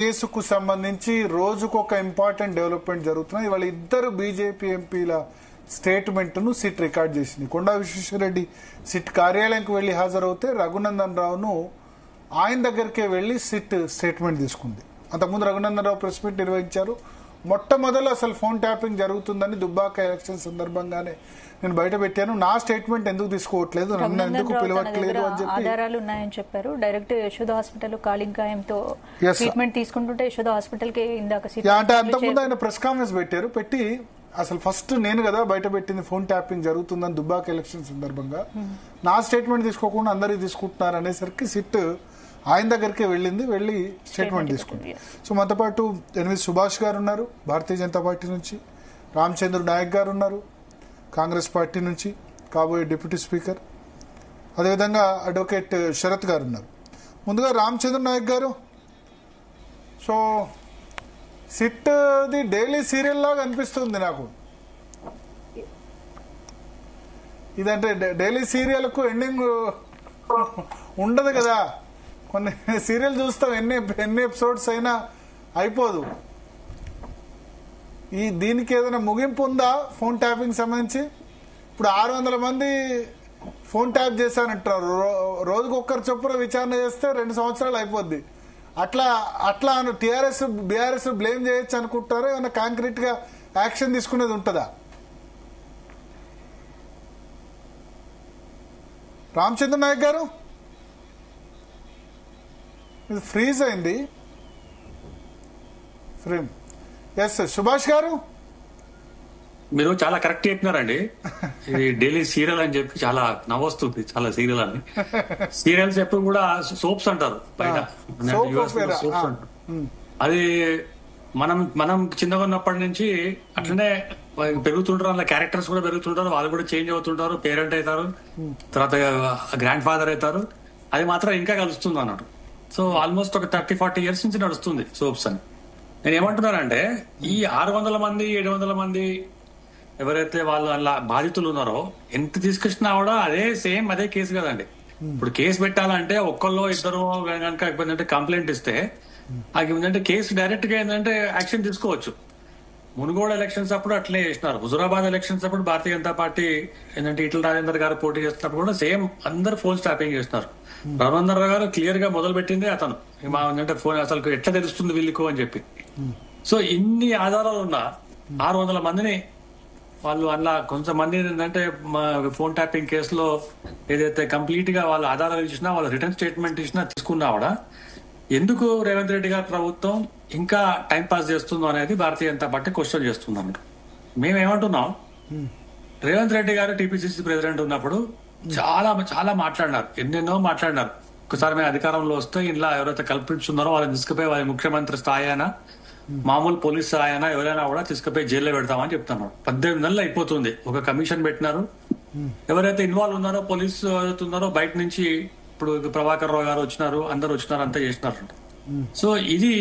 కేసుకు సంబంధించి రోజుకొక ఇంపార్టెంట్ డెవలప్మెంట్ జరుగుతున్నాయి. ఇవాళ ఇద్దరు బీజేపీ ఎంపీల స్టేట్మెంట్ ను సిట్ రికార్డ్ చేసింది. కొండా విశ్వేశ్వరరెడ్డి సిట్ కార్యాలయానికి వెళ్లి హాజరవుతే రఘునందన్ రావును ఆయన దగ్గరికే వెళ్లి సిట్ స్టేట్మెంట్ తీసుకుంది. అంతకుముందు రఘునందన్ రావు ప్రెస్ మీట్ నిర్వహించారు. మొట్టమొదలు అసలు ఫోన్ ట్యాపింగ్ జరుగుతుందని దుబ్బాక ఎలక్షన్ సందర్భంగానే నేను బయట పెట్టాను. నా స్టేట్మెంట్ ఎందుకు తీసుకోవట్లేదు, నన్ను ఎందుకు పిలవట్లేదు అని చెప్పి ఆధారాలు ఉన్నాయని చెప్పారు. డైరెక్ట్ యశోద హాస్పిటల్ కాలింగ్ గాయంతో ట్రీట్మెంట్ తీసుకుంటుంటే యశోద హాస్పిటల్ కి ఇందాక అంటే అంతకుముందు ఆయన ప్రెస్ కాన్ఫరెన్స్ పెట్టారు. పెట్టి అసలు ఫస్ట్ నేను కదా బయట పెట్టింది ఫోన్ ట్యాపింగ్ జరుగుతుందని దుబ్బాక ఎలక్షన్ సందర్భంగా. నా స్టేట్మెంట్ తీసుకోకుండా అందరికి తీసుకుంటున్నారు అనేసరికి సిట్ ఆయన దగ్గరికి వెళ్ళింది, వెళ్ళి స్టేట్మెంట్ తీసుకుంది. సో మనతో పాటు ఎన్వి సుభాష్ గారు ఉన్నారు భారతీయ జనతా పార్టీ నుంచి, రామచంద్ర నాయక్ గారు ఉన్నారు కాంగ్రెస్ పార్టీ నుంచి, కాబోయే డిప్యూటీ స్పీకర్, అదేవిధంగా అడ్వకేట్ శరత్ గారు ఉన్నారు. ముందుగా రామచంద్ర నాయక్ గారు, so SIT the daily serial లాగా అనిపిస్తుంది నాకు. ఇదంటే డైలీ సీరియల్కు ఎండింగ్ ఉండదు కదా. కొన్ని సీరియల్ చూస్తాం, ఎన్ని ఎపిసోడ్స్ అయినా అయిపోదు. దీనికి ఏదైనా ముగింపు ఉందా ఫోన్ ట్యాపింగ్ సంబంధించి? ఇప్పుడు 600 మంది ఫోన్ ట్యాప్ చేశానంటారు. రోజుకు ఒక్కరు చొప్పున విచారణ చేస్తే 2 సంవత్సరాలు అయిపోద్ది. అట్లా టీఆర్ఎస్ బీఆర్ఎస్ బ్లేమ్ చేయొచ్చు అనుకుంటారో, ఏమైనా కాంక్రీట్ గా యాక్షన్ తీసుకునేది ఉంటుందా? రామచంద్ర నాయక్ గారు, ఇది ఫ్రీజ్ అయింది ఫ్రేమ్. ఎస్ సుభాష్ గారు, మీరు చాలా కరెక్ట్ చెప్పినారండి. ఇది డైలీ సీరియల్ అని చెప్పి చాలా నవ్వొస్తుంది. చాలా సీరియల్ అని సీరియల్స్ ఎప్పుడు కూడా సోప్స్ అంటారు బయట, సోప్స్ అంటారు. అది మనం చిన్నగా ఉన్నప్పటి నుంచి అట్లనే పెరుగుతుంటారు. అందులో క్యారెక్టర్స్ కూడా పెరుగుతుంటారు, వాళ్ళు కూడా చేంజ్ అవుతుంటారు, పేరెంట్ అవుతారు, తర్వాత గ్రాండ్ ఫాదర్ అవుతారు. అది మాత్రం ఇంకా కలుస్తుంది అన్నట్టు. సో ఆల్మోస్ట్ ఒక 30-40 ఇయర్స్ నుంచి నడుస్తుంది సోప్స్ అని. నేను ఏమంటున్నానంటే, ఈ 600 మంది 700 మంది ఎవరైతే వాళ్ళు అలా బాధితులు ఉన్నారో ఎంత తీసుకొచ్చినా కూడా అదే కేసు కదండి. ఇప్పుడు కేసు పెట్టాలంటే ఒక్కళ్ళో ఇద్దరు కనుక ఏంటంటే కంప్లైంట్ ఇస్తే అది ఏంటంటే కేసు డైరెక్ట్ గా ఏంటంటే యాక్షన్ తీసుకోవచ్చు. మునుగోడు ఎలక్షన్స్ అప్పుడు అట్లే చేసినారు. హుజురాబాద్ ఎలక్షన్స్ అప్పుడు భారతీయ జనతా పార్టీ ఏంటంటే ఈటల రాజేందర్ గారు పోటీ చేస్తున్నప్పుడు కూడా సేమ్ అందరు ఫోన్ స్టాపింగ్ చేస్తున్నారు. రఘునందన్ రావు గారు క్లియర్ గా మొదలు పెట్టిందే అతను, ఏంటంటే ఫోన్ అసలు ఎట్లా తెలుస్తుంది వీళ్ళకు అని చెప్పి. సో ఇన్ని ఆధారాలు ఉన్న 600 మందిని వాళ్ళు అలా కొంతమంది ఏంటంటే ఫోన్ ట్యాపింగ్ కేసులో ఏదైతే కంప్లీట్ గా వాళ్ళు ఆధారాలు ఇచ్చినా, వాళ్ళు రిటర్న్ స్టేట్మెంట్ ఇచ్చినా తీసుకున్నా కూడా ఎందుకు రేవంత్ రెడ్డి గారి ప్రభుత్వం ఇంకా టైం పాస్ చేస్తుందో అనేది భారతీయ జనతా పార్టీ క్వశ్చన్ చేస్తున్నాం. మేమేమంటున్నాం, రేవంత్ రెడ్డి గారు టీపీసీసీ ప్రెసిడెంట్ ఉన్నప్పుడు చాలా మాట్లాడినారు, ఎన్నెన్నో మాట్లాడినారు. ఒకసారి మేము అధికారంలో వస్తే ఇలా ఎవరైతే కల్పించున్నారో వాళ్ళని తీసుకుపోయి వాళ్ళ ముఖ్యమంత్రి స్థాయి అయినా మామూలు పోలీస్ స్థాయి అయినా ఎవరైనా కూడా తీసుకుపోయి జైల్లో పెడతామని చెప్తున్నారు. 18 నెలలు అయిపోతుంది. ఒక కమిషన్ పెట్టినారు. ఎవరైతే ఇన్వాల్వ్ ఉన్నారో పోలీసు ఉన్నారో బయట నుంచి ఇప్పుడు ప్రభాకర్ రావు గారు వచ్చినారు, అందరు వచ్చినారు, అంతా చేసినారు. సో ఇది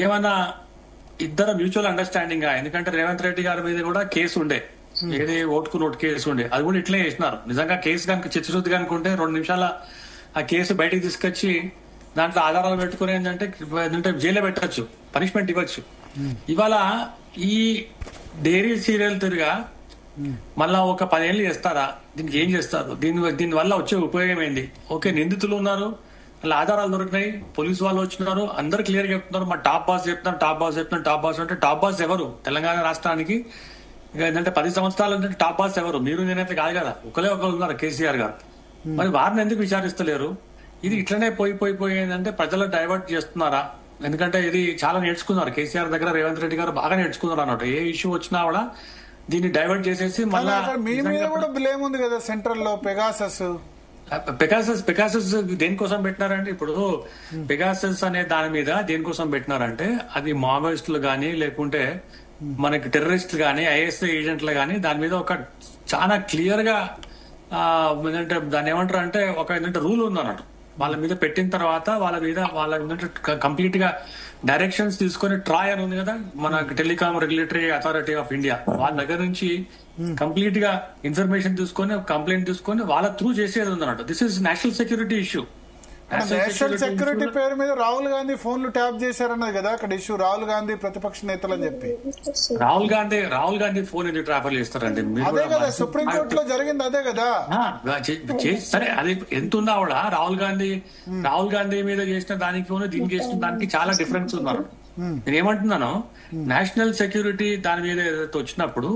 ఏమైనా ఇద్దరు మ్యూచువల్ అండర్స్టాండింగ్, ఎందుకంటే రేవంత్ రెడ్డి గారి మీద కూడా కేసు ఉండే, ఏది ఓటుకు నోటు కేసు ఉండే, అది కూడా ఇట్లే చేసినారు. నిజంగా కేసు కనుక చిత్తశుద్ధి కనుకుంటే 2 నిమిషాల ఆ కేసు బయటకు తీసుకొచ్చి దాంట్లో ఆధారాలు పెట్టుకుని ఏంటంటే జైల్లో పెట్టచ్చు, పనిష్మెంట్ ఇవ్వచ్చు. ఇవాళ ఈ డైరీ సీరియల్ తిరిగా మళ్ళా ఒక 10 ఏళ్ళు చేస్తారా? దీనికి ఏం చేస్తారు? దీని వల్ల వచ్చే ఉపయోగం ఏంది? ఓకే, నిందితులు ఉన్నారు, అలా ఆధారాలు దొరికినాయి, పోలీసు వాళ్ళు వచ్చినారు, అందరు క్లియర్ గా చెప్తున్నారు. మా టాప్ బాస్ చెప్తున్నారు, టాప్ బాస్ అంటే టాప్ బాస్ ఎవరు? తెలంగాణ రాష్ట్రానికి ఏంటంటే 10 సంవత్సరాలు అంటే టాప్ బాస్ ఎవరు? మీరు నేనైతే కాదు కదా, ఒకరు ఉన్నారు కేసీఆర్ గారు. మరి వారిని ఎందుకు విచారిస్తలేరు? ఇది ఇట్లనే పోయి ఏంటంటే ప్రజలు డైవర్ట్ చేస్తున్నారా? ఎందుకంటే ఇది చాలా నేర్చుకున్నారు కేసీఆర్ దగ్గర, రేవంత్ రెడ్డి గారు బాగా నేర్చుకున్నారు అన్నట్టు. ఏ ఇష్యూ వచ్చినా కూడా దీన్ని డైవర్ట్ చేసేసి మళ్ళీ మీ మీద కూడా బ్లేమ్ ఉంది కదా సెంట్రల్ లో. పెగాసస్ దేనికోసం పెట్టినారంటే, ఇప్పుడు పెగాసస్ అనే దాని మీద దేనికోసం పెట్టినారంటే, అది మావోయిస్టులు గానీ లేకుంటే మనకి టెర్రరిస్టులు గానీ ఐఎస్ఐ ఏజెంట్లు గానీ దాని మీద ఒక చాలా క్లియర్ గా ఏంటంటే దాన్ని ఏమంటారు అంటే ఒక ఏంటంటే రూల్ ఉంది అన్నట్టు. వాళ్ళ మీద పెట్టిన తర్వాత వాళ్ళ ఏంటంటే కంప్లీట్ గా డైరెక్షన్స్ తీసుకొని ట్రాయ్ అని ఉంది కదా, మన telecom regulatory authority of India, వాళ్ళ దగ్గర నుంచి కంప్లీట్ గా ఇన్ఫర్మేషన్ తీసుకొని కంప్లైంట్ తీసుకొని వాళ్ళ త్రూ చేసేది ఉంది అన్నట్టు. This is national security issue. National security పేరు మీద రాహుల్ గాంధీ ఫోన్లు ట్యాప్ చేశారన్నది కదా అక్కడ ఇష్యూ. రాహుల్ గాంధీ ప్రతిపక్ష నేతలు అని చెప్పి రాహుల్ గాంధీ ఫోన్ ఎందుకు ట్రావెల్ చేస్తారండి? అదే కదా సుప్రీంకోర్టులో జరిగింది, అదే కదా. సరే అది ఎంత ఉన్నా కూడా రాహుల్ గాంధీ మీద చేసిన దానికి దీనికి చేసిన దానికి చాలా డిఫరెన్స్ ఉన్నారు. నేను ఏమంటున్నాను, నేషనల్ సెక్యూరిటీ దాని మీద ఏదైతే వచ్చినప్పుడు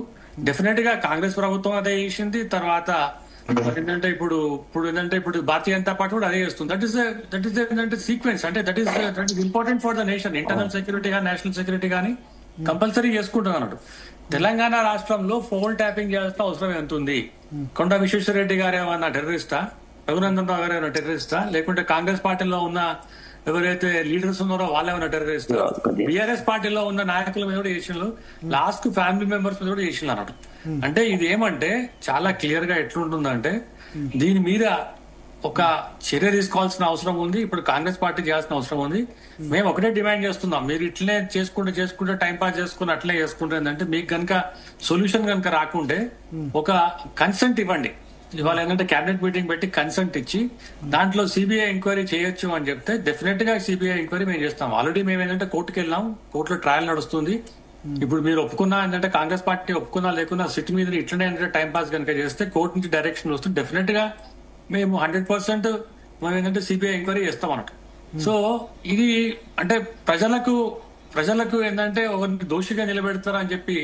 డెఫినెట్ గా కాంగ్రెస్ ప్రభుత్వం అదే చేసింది. తర్వాత ఏంటంటే ఇప్పుడు భారతీయ జనతా పార్టీ కూడా అదే చేస్తుంది. దట్ ఈస్ ఏంటంటే సీక్వెన్స్, అంటే that is important for the nation. Internal security కానీ నేషనల్ సెక్యూరిటీ కానీ కంపల్సరీ చేసుకుంటాం అన్నట్టు. తెలంగాణ రాష్ట్రంలో ఫోన్ ట్యాపింగ్ చేయాల్సిన అవసరం ఎంత ఉంది? కొండ విశ్వేశ్వరరెడ్డి గారు ఏమన్నా టెర్రరిస్టా? రఘునందన్ రావు గారు ఏమైనా టెర్రరిస్టా? లేకుంటే కాంగ్రెస్ పార్టీలో ఉన్న ఎవరైతే లీడర్స్ ఉన్నారో వాళ్ళు ఏమైనా టెర్రరిస్ట్? బీఆర్ఎస్ పార్టీలో ఉన్న నాయకుల మీద కూడా చేసినారు, లాస్ట్ ఫ్యామిలీ మెంబర్స్ మీద కూడా చేసినారు అన్నట్టు. అంటే ఇది ఏమంటే చాలా క్లియర్ గా ఎట్లుంటుందంటే దీని మీద ఒక చర్య తీసుకోవాల్సిన అవసరం ఉంది. ఇప్పుడు కాంగ్రెస్ పార్టీ చేయాల్సిన అవసరం ఉంది. మేము ఒకటే డిమాండ్ చేస్తున్నాం, మీరు ఇట్లనే చేసుకుంటే టైం పాస్ చేసుకుంటే అట్లే చేసుకుంటే ఏంటంటే మీకు కనుక సొల్యూషన్ కనుక రాకుంటే ఒక కన్సెంట్ ఇవ్వండి. ఇవాళ ఏంటంటే క్యాబినెట్ మీటింగ్ పెట్టి కన్సెంట్ ఇచ్చి దాంట్లో సిబిఐ ఎంక్వైరీ చేయొచ్చు అని చెప్తే డెఫినెట్ గా సిబిఐ ఎంక్వైరీ మేము చేస్తాం. ఆల్రెడీ మేము ఏంటంటే కోర్టుకు వెళ్ళాం, కోర్టులో ట్రయల్ నడుస్తుంది. ఇప్పుడు మీరు ఒప్పుకున్నా ఏంటంటే కాంగ్రెస్ పార్టీ ఒప్పుకున్నా లేకున్నా సిట్ మీద ఇట్లనే ఏంటంటే టైం పాస్ కనుక చేస్తే కోర్టు నుంచి డైరెక్షన్ వస్తుంది. డెఫినెట్ గా మేము 100% మనం ఏంటంటే సిబిఐ ఎంక్వైరీ చేస్తాం అన్నట్టు. సో ఇది అంటే ప్రజలకు ఏంటంటే ఒకరిని దోషిగా నిలబెడతారా అని చెప్పి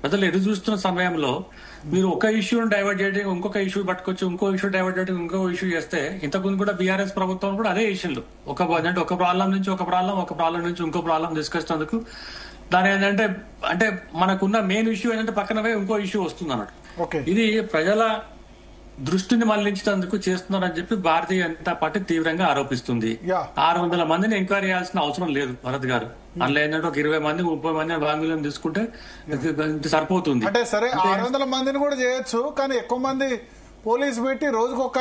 ప్రజలు ఎదురు చూస్తున్న సమయంలో మీరు ఒక ఇష్యూని డైవర్ట్ చేయడం, ఇంకొక ఇష్యూ పట్టుకొచ్చి ఇంకో ఇష్యూ డైవర్ట్ చేయడం, ఇంకో ఇష్యూ చేస్తే ఇంతకుముందు కూడా బీఆర్ఎస్ ప్రభుత్వం కూడా అదే ఇష్యూలు ఒక ప్రాబ్లం నుంచి ఒక ప్రాబ్లం నుంచి ఇంకో ప్రాబ్లం తీసుకొచ్చినందుకు దాని ఏంటంటే అంటే మనకున్న మెయిన్ ఇష్యూ ఏంటంటే పక్కనవే ఇంకో ఇష్యూ వస్తుంది అన్నట్టు. ఇది ప్రజల దృష్టిని మళ్లించేందుకు చేస్తున్నారని చెప్పి భారతీయ జనతా పార్టీ తీవ్రంగా ఆరోపిస్తుంది. 600 మందిని ఎంక్వైరీ చేయాల్సిన అవసరం లేదు భరత్ గారు. అందులో ఏంటంటే ఒక 20 మంది 30 మంది వాంగ్మూలం తీసుకుంటే సరిపోతుంది. అంటే సరే 600 మందిని కూడా చేయొచ్చు, కానీ ఎక్కువ మంది పోలీసు పెట్టి రోజుకు ఒక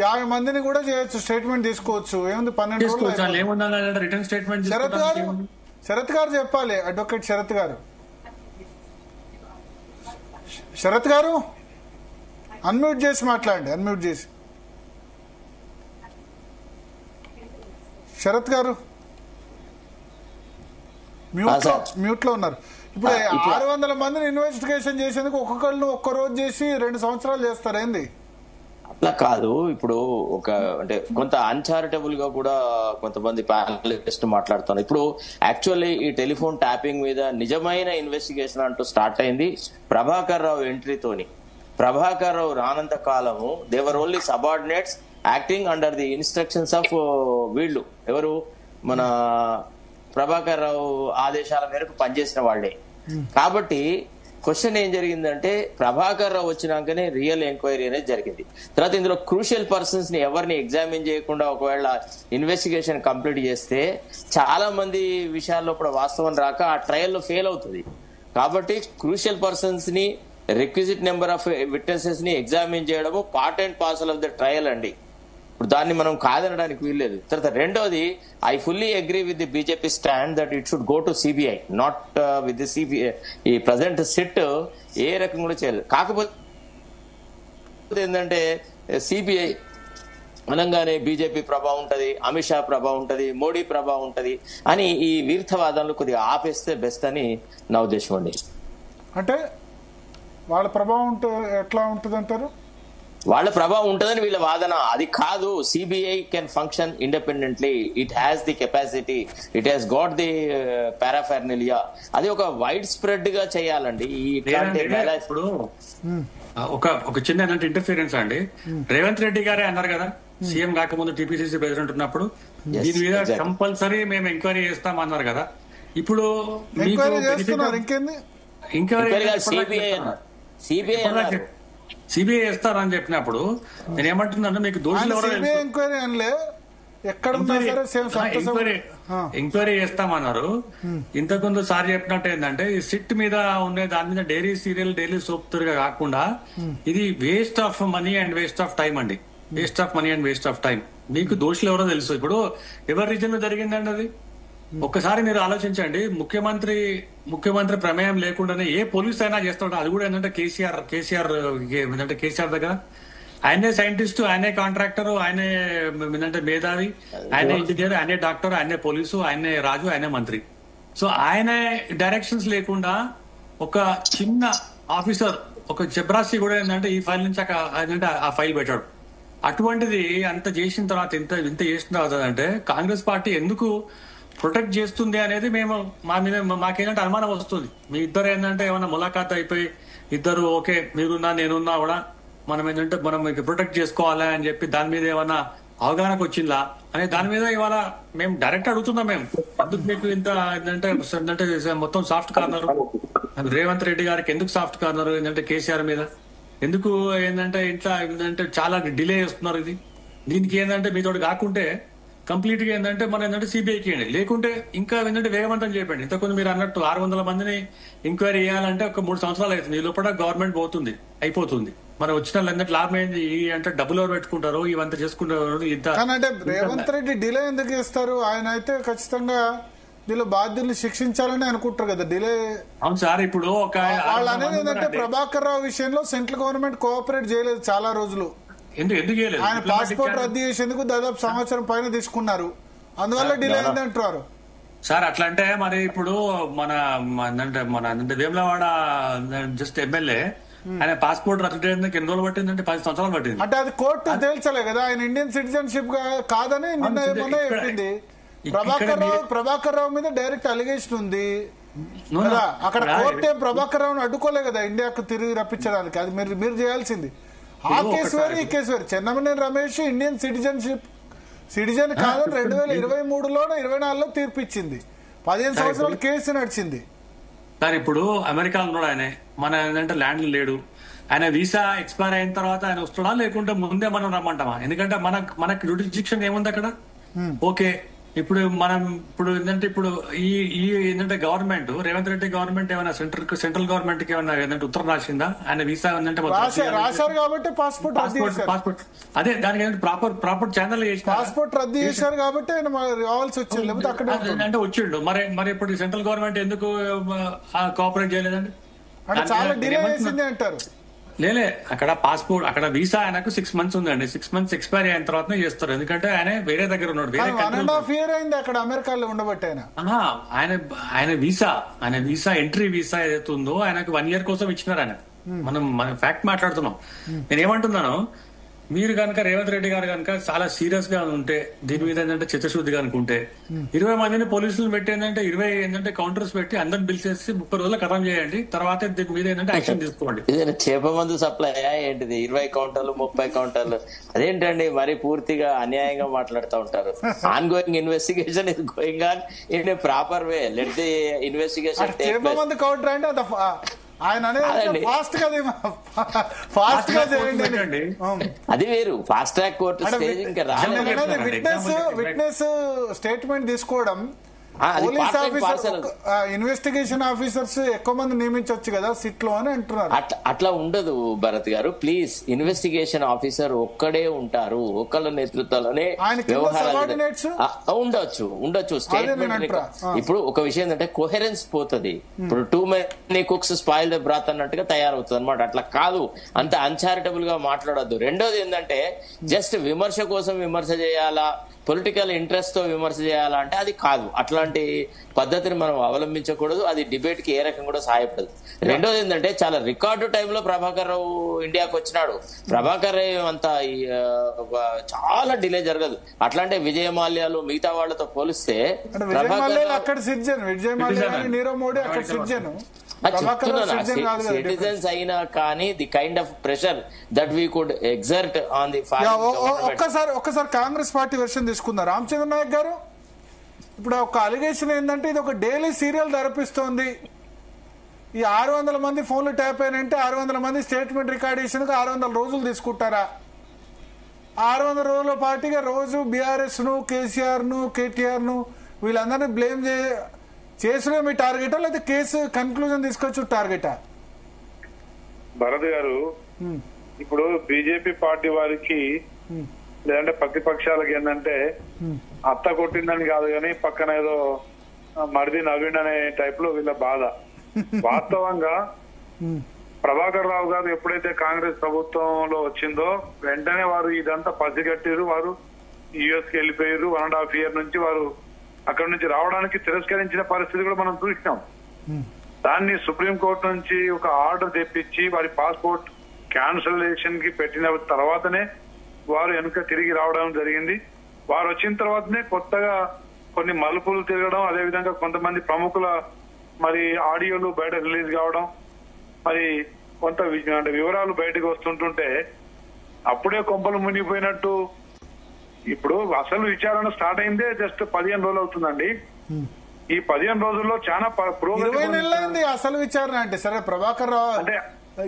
50 మందిని కూడా చేయొచ్చు, స్టేట్మెంట్ తీసుకోవచ్చు. ఏముంది 12 రోజులు ఏముందా రిటర్న్ స్టేట్మెంట్ శరత్ గారు చెప్పాలి. అడ్వకేట్ శరత్ గారు అన్మ్యూట్ చేసి మాట్లాడండి. అన్మ్యూట్ చేసి శరత్ గారు మ్యూట్ లో ఉన్నారు. ఇప్పుడు 600 మందిని ఇన్వెస్టిగేషన్ చేసేందుకు ఒక్కొక్కళ్ళు ఒక్క రోజు చేసి 2 సంవత్సరాలు చేస్తారేంది? అట్లా కాదు. ఇప్పుడు అంటే కొంత అన్చారిటబుల్ గా కూడా కొంతమంది ప్యానలిస్ట్ మాట్లాడుతున్నారు. ఇప్పుడు యాక్చువల్లీ ఈ టెలిఫోన్ ట్యాపింగ్ మీద నిజమైన ఇన్వెస్టిగేషన్ అంటూ స్టార్ట్ అయింది ప్రభాకర్ రావు ఎంట్రీతోని. ప్రభాకర్ రావు రానంత కాలము they were only subordinates acting under the instructions of వీళ్ళు ఎవరు మన ప్రభాకర్ రావు ఆదేశాల మేరకు పనిచేసిన వాళ్లే. కాబట్టి క్వశ్చన్ ఏం జరిగిందంటే ప్రభాకర్ రావు వచ్చినాకనే రియల్ ఎంక్వైరీ అనేది జరిగింది. తర్వాత ఇందులో క్రూషియల్ పర్సన్స్ ని ఎవరిని ఎగ్జామిన్ చేయకుండా ఒకవేళ ఇన్వెస్టిగేషన్ కంప్లీట్ చేస్తే చాలా మంది విషయాల్లో కూడా వాస్తవం రాక ఆ ట్రయల్లో ఫెయిల్ అవుతుంది. కాబట్టి క్రూషియల్ పర్సన్స్ ని రిక్విజిట్ నెంబర్ ఆఫ్ విట్నెసెస్ ని ఎగ్జామిన్ చేయడము part and parcel of the trial అండి. ఇప్పుడు దాన్ని మనం కాదనడానికి వీల్లేదు. తర్వాత రెండోది, I fully agree with the BJP stand that it should go to CBI, not with the CBI. ఈ ప్రజెంట్ సిట్ ఏ రకం కూడా చేయలేదు. కాకపోతే ఏంటంటే సిబిఐ అనగానే బీజేపీ ప్రభావం ఉంటది, అమిత్ షా ప్రభావం ఉంటది, మోడీ ప్రభావం ఉంటది అని ఈ వీర్థవాదాలను కొద్దిగా ఆపేస్తే బెస్ట్ అని నా ఉద్దేశం అండి. అంటే వాళ్ళ ప్రభావం ఎట్లా ఉంటుంది అంటారు? వాళ్ళ ప్రభావం ఉంటుందని వీళ్ళ వాదన. అది కాదు. CBI can function independently. It has the capacity, it has got the paraphernalia. అది ఒక వైడ్ స్ప్రెడ్ గా చేయాలండి. ఇప్పుడు ఒక చిన్న ఇంటర్ఫీరెన్స్ అండి. రేవంత్ రెడ్డి గారే అన్నారు కదా సీఎం కాకముందు టీపీసీసీ ప్రెసిడెంట్ ఉన్నప్పుడు దీని మీద కంపల్సరీ మేము ఎంక్వైరీ చేస్తామన్నారు కదా. ఇప్పుడు సిబిఐ చేస్తారని చెప్పినప్పుడు నేను ఏమంటున్నాను, మీకు దోషులు ఎంక్వైరీ చేస్తామన్నారు. ఇంతకుముందు సార్ చెప్పినట్టు ఏంటంటే ఈ సిట్ మీద ఉండే దాని మీద డైలీ సీరియల్ డైలీ సోప్ గా కాకుండా ఇది waste of money and waste of time అండి. Waste of money and waste of time. మీకు దోషులు ఎవరో తెలుసు. ఇప్పుడు ఎవరి రీజన్ జరిగిందండి అది? ఒక్కసారి మీరు ఆలోచించండి. ముఖ్యమంత్రి ప్రమేయం లేకుండానే ఏ పోలీస్ అయినా చేస్తుంటారు. అది కూడా ఏంటంటే కేసీఆర్ దగ్గర ఆయనే సైంటిస్ట్, ఆయనే కాంట్రాక్టర్, ఆయనే ఏంటంటే మేధావి, ఆయనే ఇంజనీర్, ఆయనే డాక్టర్, ఆయనే పోలీసు, ఆయనే రాజు, ఆయనే మంత్రి. సో ఆయన డైరెక్షన్స్ లేకుండా ఒక చిన్న ఆఫీసర్, ఒక చెబ్రాసి కూడా ఏంటంటే ఈ ఫైల్ నుంచి ఏంటంటే ఆ ఫైల్ పెట్టాడు. అటువంటిది అంత చేసిన తర్వాత ఇంత చేసిన తర్వాత అంటే కాంగ్రెస్ పార్టీ ఎందుకు ప్రొటెక్ట్ చేస్తుంది అనేది మేము మాకేంటంటే అనుమానం వస్తుంది. మీ ఇద్దరు ఏంటంటే ఏమైనా ములాఖాత్ అయిపోయి ఇద్దరు ఓకే మీరున్నా నేనున్నా కూడా మనం ఏంటంటే మనం ప్రొటెక్ట్ చేసుకోవాలి అని చెప్పి దాని మీద ఏమైనా అవగాహనకు వచ్చిందా అనే దాని మీద ఇవాళ మేము డైరెక్ట్ అడుగుతున్నాం. మేము ఎందుకు మీకు ఇంత ఏంటంటే మొత్తం సాఫ్ట్ కార్నర్ రేవంత్ రెడ్డి గారికి ఎందుకు సాఫ్ట్ కార్నర్ ఏంటంటే కేసీఆర్ మీద ఎందుకు ఏంటంటే ఇట్లా ఏంటంటే చాలా డిలే చేస్తున్నారు. దీనికి ఏంటంటే మీతోటి కాకుంటే కంప్లీట్ గా ఏంటంటే మనం ఏంటంటే సిబిఐకి ఇవ్వండి, లేకుంటే ఇంకా ఏంటంటే వేగవంతం చేయండి. ఇంతకుముందు మీరు అన్నట్టు 600 మందిని ఎంక్వైరీ చేయాలంటే ఒక 3 సంవత్సరాలు అవుతుంది. ఈ లోపల గవర్నమెంట్ పోతుంది, అయిపోతుంది. మరి వచ్చిన వాళ్ళందరూ లాభం ఏంది అంటే డబ్బులు ఎవరు పెట్టుకుంటారు, ఇవంతా చేసుకుంటారు. ఇంత అంటే రేవంత్ రెడ్డి డిలే ఎందుకు చేస్తారు? ఆయన అయితే ఖచ్చితంగా దీనిలో బాధ్యుల్ని శిక్షించాలని అనుకుంటారు కదా. డిలే అవును సార్. ఇప్పుడు ఒక వాళ్ళు అనేది ఏంటంటే ప్రభాకర్ రావు విషయంలో సెంట్రల్ గవర్నమెంట్ కోఆపరేట్ చేయలేదు చాలా రోజులు. ఎందుకు చేయలేదు? ఆయన పాస్పోర్ట్ రద్దు చేసేందుకు దాదాపు సంవత్సరం పైన తీసుకున్నారు, అందువల్ల డిలే అయింది అంటున్నారు సార్. అట్లా అంటే మరి ఇప్పుడు మన వేములవాడ జస్ట్ ఎమ్మెల్యే ఆయన పాస్పోర్ట్ రద్దు చేయడానికి ఎన్ని రోజులు పట్టిందంటే 10 సంవత్సరాలు పట్టింది. అంటే అది కోర్టు తేల్చలే కదా, ఆయన ఇండియన్ సిటిజన్షిప్ కాదని నిన్న మొన్న చెప్పింది. ప్రభాకర్ రావు మీద డైరెక్ట్ అలిగేషన్ ఉంది కదా, అక్కడ కోర్టు ప్రభాకర్ రావుని అడ్డుకోలే కదా ఇండియాకు తిరిగి రప్పించడానికి. అది మీరు చేయాల్సింది. ఆ కేసు వేరు, ఈ కేసు వేరు. చెన్నమనేని రమేష్ ఇండియన్ సిటిజన్ కాదని 2023లో 24లో తీర్పు ఇచ్చింది. 15 సంవత్సరాలు కేసు నడిచింది సార్. ఇప్పుడు అమెరికాలో ఉన్నాడు ఆయన, మన ఏంటంటే ల్యాండ్ లేడు. ఆయన వీసా ఎక్స్పైర్ అయిన తర్వాత ఆయన వస్తాడా లేకుంటే ముందే మనం రమ్మంటామా? ఎందుకంటే మనకి జ్యూరిడిక్షన్ ఏముంది అక్కడ? ఓకే ఇప్పుడు ఏంటంటే ఇప్పుడు ఈ ఏంటంటే గవర్నమెంట్ రేవంత్ రెడ్డి గవర్నమెంట్ ఏమైనా సెంట్రల్ గవర్నమెంట్ కి ఏమైనా ఏంటంటే ఉత్తరం రాసిందా? ఆయన వీసా ఏంటంటే రాశారు కాబట్టి పాస్పోర్ట్ అదే దానికి ఏంటంటే ప్రాపర్ ఛానల్ చేసి పాస్పోర్ట్ రద్దు చేశారు కాబట్టి ఆయన రావాల్సి వచ్చింది, లేకపోతే అక్కడ అంటే వచ్చిండు. మరి ఇప్పుడు సెంట్రల్ గవర్నమెంట్ ఎందుకు కోఆపరేట్ చేయలేదండి? చాలా డిలే చేసింది అంటారు. లేలే, అక్కడ పాస్పోర్ట్ అక్కడ వీసా ఆయనకు 6 మంత్స్ ఉందండి. 6 మంత్స్ ఎక్స్పైరీ అయిన తర్వాతనే చేస్తారు. ఎందుకంటే ఆయన వేరే దగ్గర ఉన్నాడు, వేరే 1.5 year అయింది అక్కడ అమెరికాలో ఉండబట్టి. ఆయన వీసా ఎంట్రీ వీసా ఏదైతే ఉందో ఆయనకు 1 year కోసం ఇచ్చినారు. ఆయన మనం ఫ్యాక్ట్ మాట్లాడుతున్నాం. నేనేమంటున్నాను, మీరు కనుక రేవంత్ రెడ్డి గారు కనుక చాలా సీరియస్ గా ఉంటే దీని మీద ఏంటంటే చిత్తశుద్ధిగా అనుకుంటే 20 మందిని పోలీసులు పెట్టి ఏంటంటే 20 ఏంటంటే కౌంటర్స్ పెట్టి అందరిని పిలిచేసి 30 రోజులు ఖతం చేయండి, తర్వాత దీని మీద ఏంటంటే యాక్షన్ తీసుకోండి. చేప మందు సప్లై ఏంటిది 20 కౌంటర్లు 30 కౌంటర్లు? అదేంటండి మరి పూర్తిగా అన్యాయంగా మాట్లాడుతూ ఉంటారు. On going investigation is going on in a proper way. Let the investigation counter అంటే ఆయన అనేది ఫాస్ట్ గా చేయండి. అది వేరు. ఫాస్ట్ ట్రాక్ కోర్టు స్టేజ్ ఇంకా విట్నెస్ స్టేట్మెంట్ తీసుకోవడం. పోలీస్ ఆఫీసర్ ఇన్వెస్టిగేషన్ ఆఫీసర్స్ ఎక్కువ మంది నియమించవచ్చు కదా సిట్ లో అని అంటున్నారు. అట్లా ఉండదు భరత్ గారు, ప్లీజ్. ఇన్వెస్టిగేషన్ ఆఫీసర్ ఒక్కడే ఉంటారు, ఒక్కళ్ళ నేతృత్వంలోనే వ్యవహారాలు ఉండొచ్చు. స్టేట్మెంట్ ఇప్పుడు ఒక విషయం ఏంటంటే కోహెరెన్స్ పోతుంది. ఇప్పుడు too many cooks spoil the బ్రాత్ అన్నట్టుగా తయారవుతుంది అనమాట. అట్లా కాదు, అంత అన్చారిటబుల్ గా మాట్లాడొద్దు. రెండోది ఏంటంటే జస్ట్ విమర్శ కోసం విమర్శ చేయాలా, పొలిటికల్ ఇంట్రెస్ట్ తో విమర్శ చేయాలా అంటే అది కాదు. అట్లాంటి పద్ధతిని మనం అవలంబించకూడదు. అది డిబేట్ కి ఏ రకం కూడా సహాయపడదు. రెండోది ఏంటంటే చాలా రికార్డు టైంలో ప్రభాకర్ రావు ఇండియాకి వచ్చినాడు. ప్రభాకర్ రావు అంతా చాలా డిలే జరగదు. అట్లాంటే విజయ మాల్యాలు మిగతా వాళ్ళతో పోలిస్తే సిటిజన్స్ అయినా కానీ the kind of pressure that we could exert on the ఒక్కసారి కాంగ్రెస్ పార్టీ వెర్షన్ తీసుకుందాం. రామచంద్ర నాయక్ గారు, ఇప్పుడు ఒక అలిగేషన్ ఏంటంటే ఇది ఒక డైలీ సీరియల్ ధరపిస్తోంది. ఈ 600 మంది ఫోన్లు ట్యాప్ అయినంటే 600 మంది స్టేట్మెంట్ రికార్డేషన్ కు 600 రోజులు తీసుకుంటారా? 600 రోజుల పార్టీగా రోజు బీఆర్ఎస్ ను, కేసీఆర్ ను, కేటీఆర్ ను వీళ్ళందరినీ బ్లేమ్ చేసుడే మీ టార్గెటా, లేదా కేసు కన్క్లూజన్ తీసుకొచ్చు టార్గెటా? భరత్ గారు, ఇప్పుడు బీజేపీ పార్టీ వారికి లేదంటే ప్రతిపక్షాలకి ఏంటంటే అత్త కొట్టిందని కాదు కానీ పక్కన ఏదో మరిది నవీన్ అనే టైప్ లో వీళ్ళ బాధ. వాస్తవంగా ప్రభాకర్ రావు గారు ఎప్పుడైతే కాంగ్రెస్ ప్రభుత్వంలో వచ్చిందో వెంటనే వారు ఇదంతా పసిగట్టారు. వారు యుఎస్ కి వెళ్ళిపోయారు. 1.5 year నుంచి వారు అక్కడి నుంచి రావడానికి తిరస్కరించిన పరిస్థితి కూడా మనం చూసినాం. దాన్ని సుప్రీంకోర్టు నుంచి ఒక ఆర్డర్ తెప్పించి వారి పాస్పోర్ట్ క్యాన్సలేషన్ కి పెట్టిన తర్వాతనే వారు వెనుక తిరిగి రావడం జరిగింది. వారు వచ్చిన తర్వాతనే కొత్తగా కొన్ని మలుపులు తిరగడం, అదేవిధంగా కొంతమంది ప్రముఖుల మరి ఆడియోలు బయట రిలీజ్ కావడం, మరి కొంత వివరాలు బయటకు వస్తుంటుంటే అప్పుడే కొంపలు మునిగిపోయినట్టు. ఇప్పుడు అసలు విచారణ స్టార్ట్ అయిందే జస్ట్ 15 రోజులు అవుతుందండి. ఈ 15 రోజుల్లో చాలా 20 నెలలైంది అసలు విచారణ అంటే. సరే ప్రభాకర్ రావు అంటే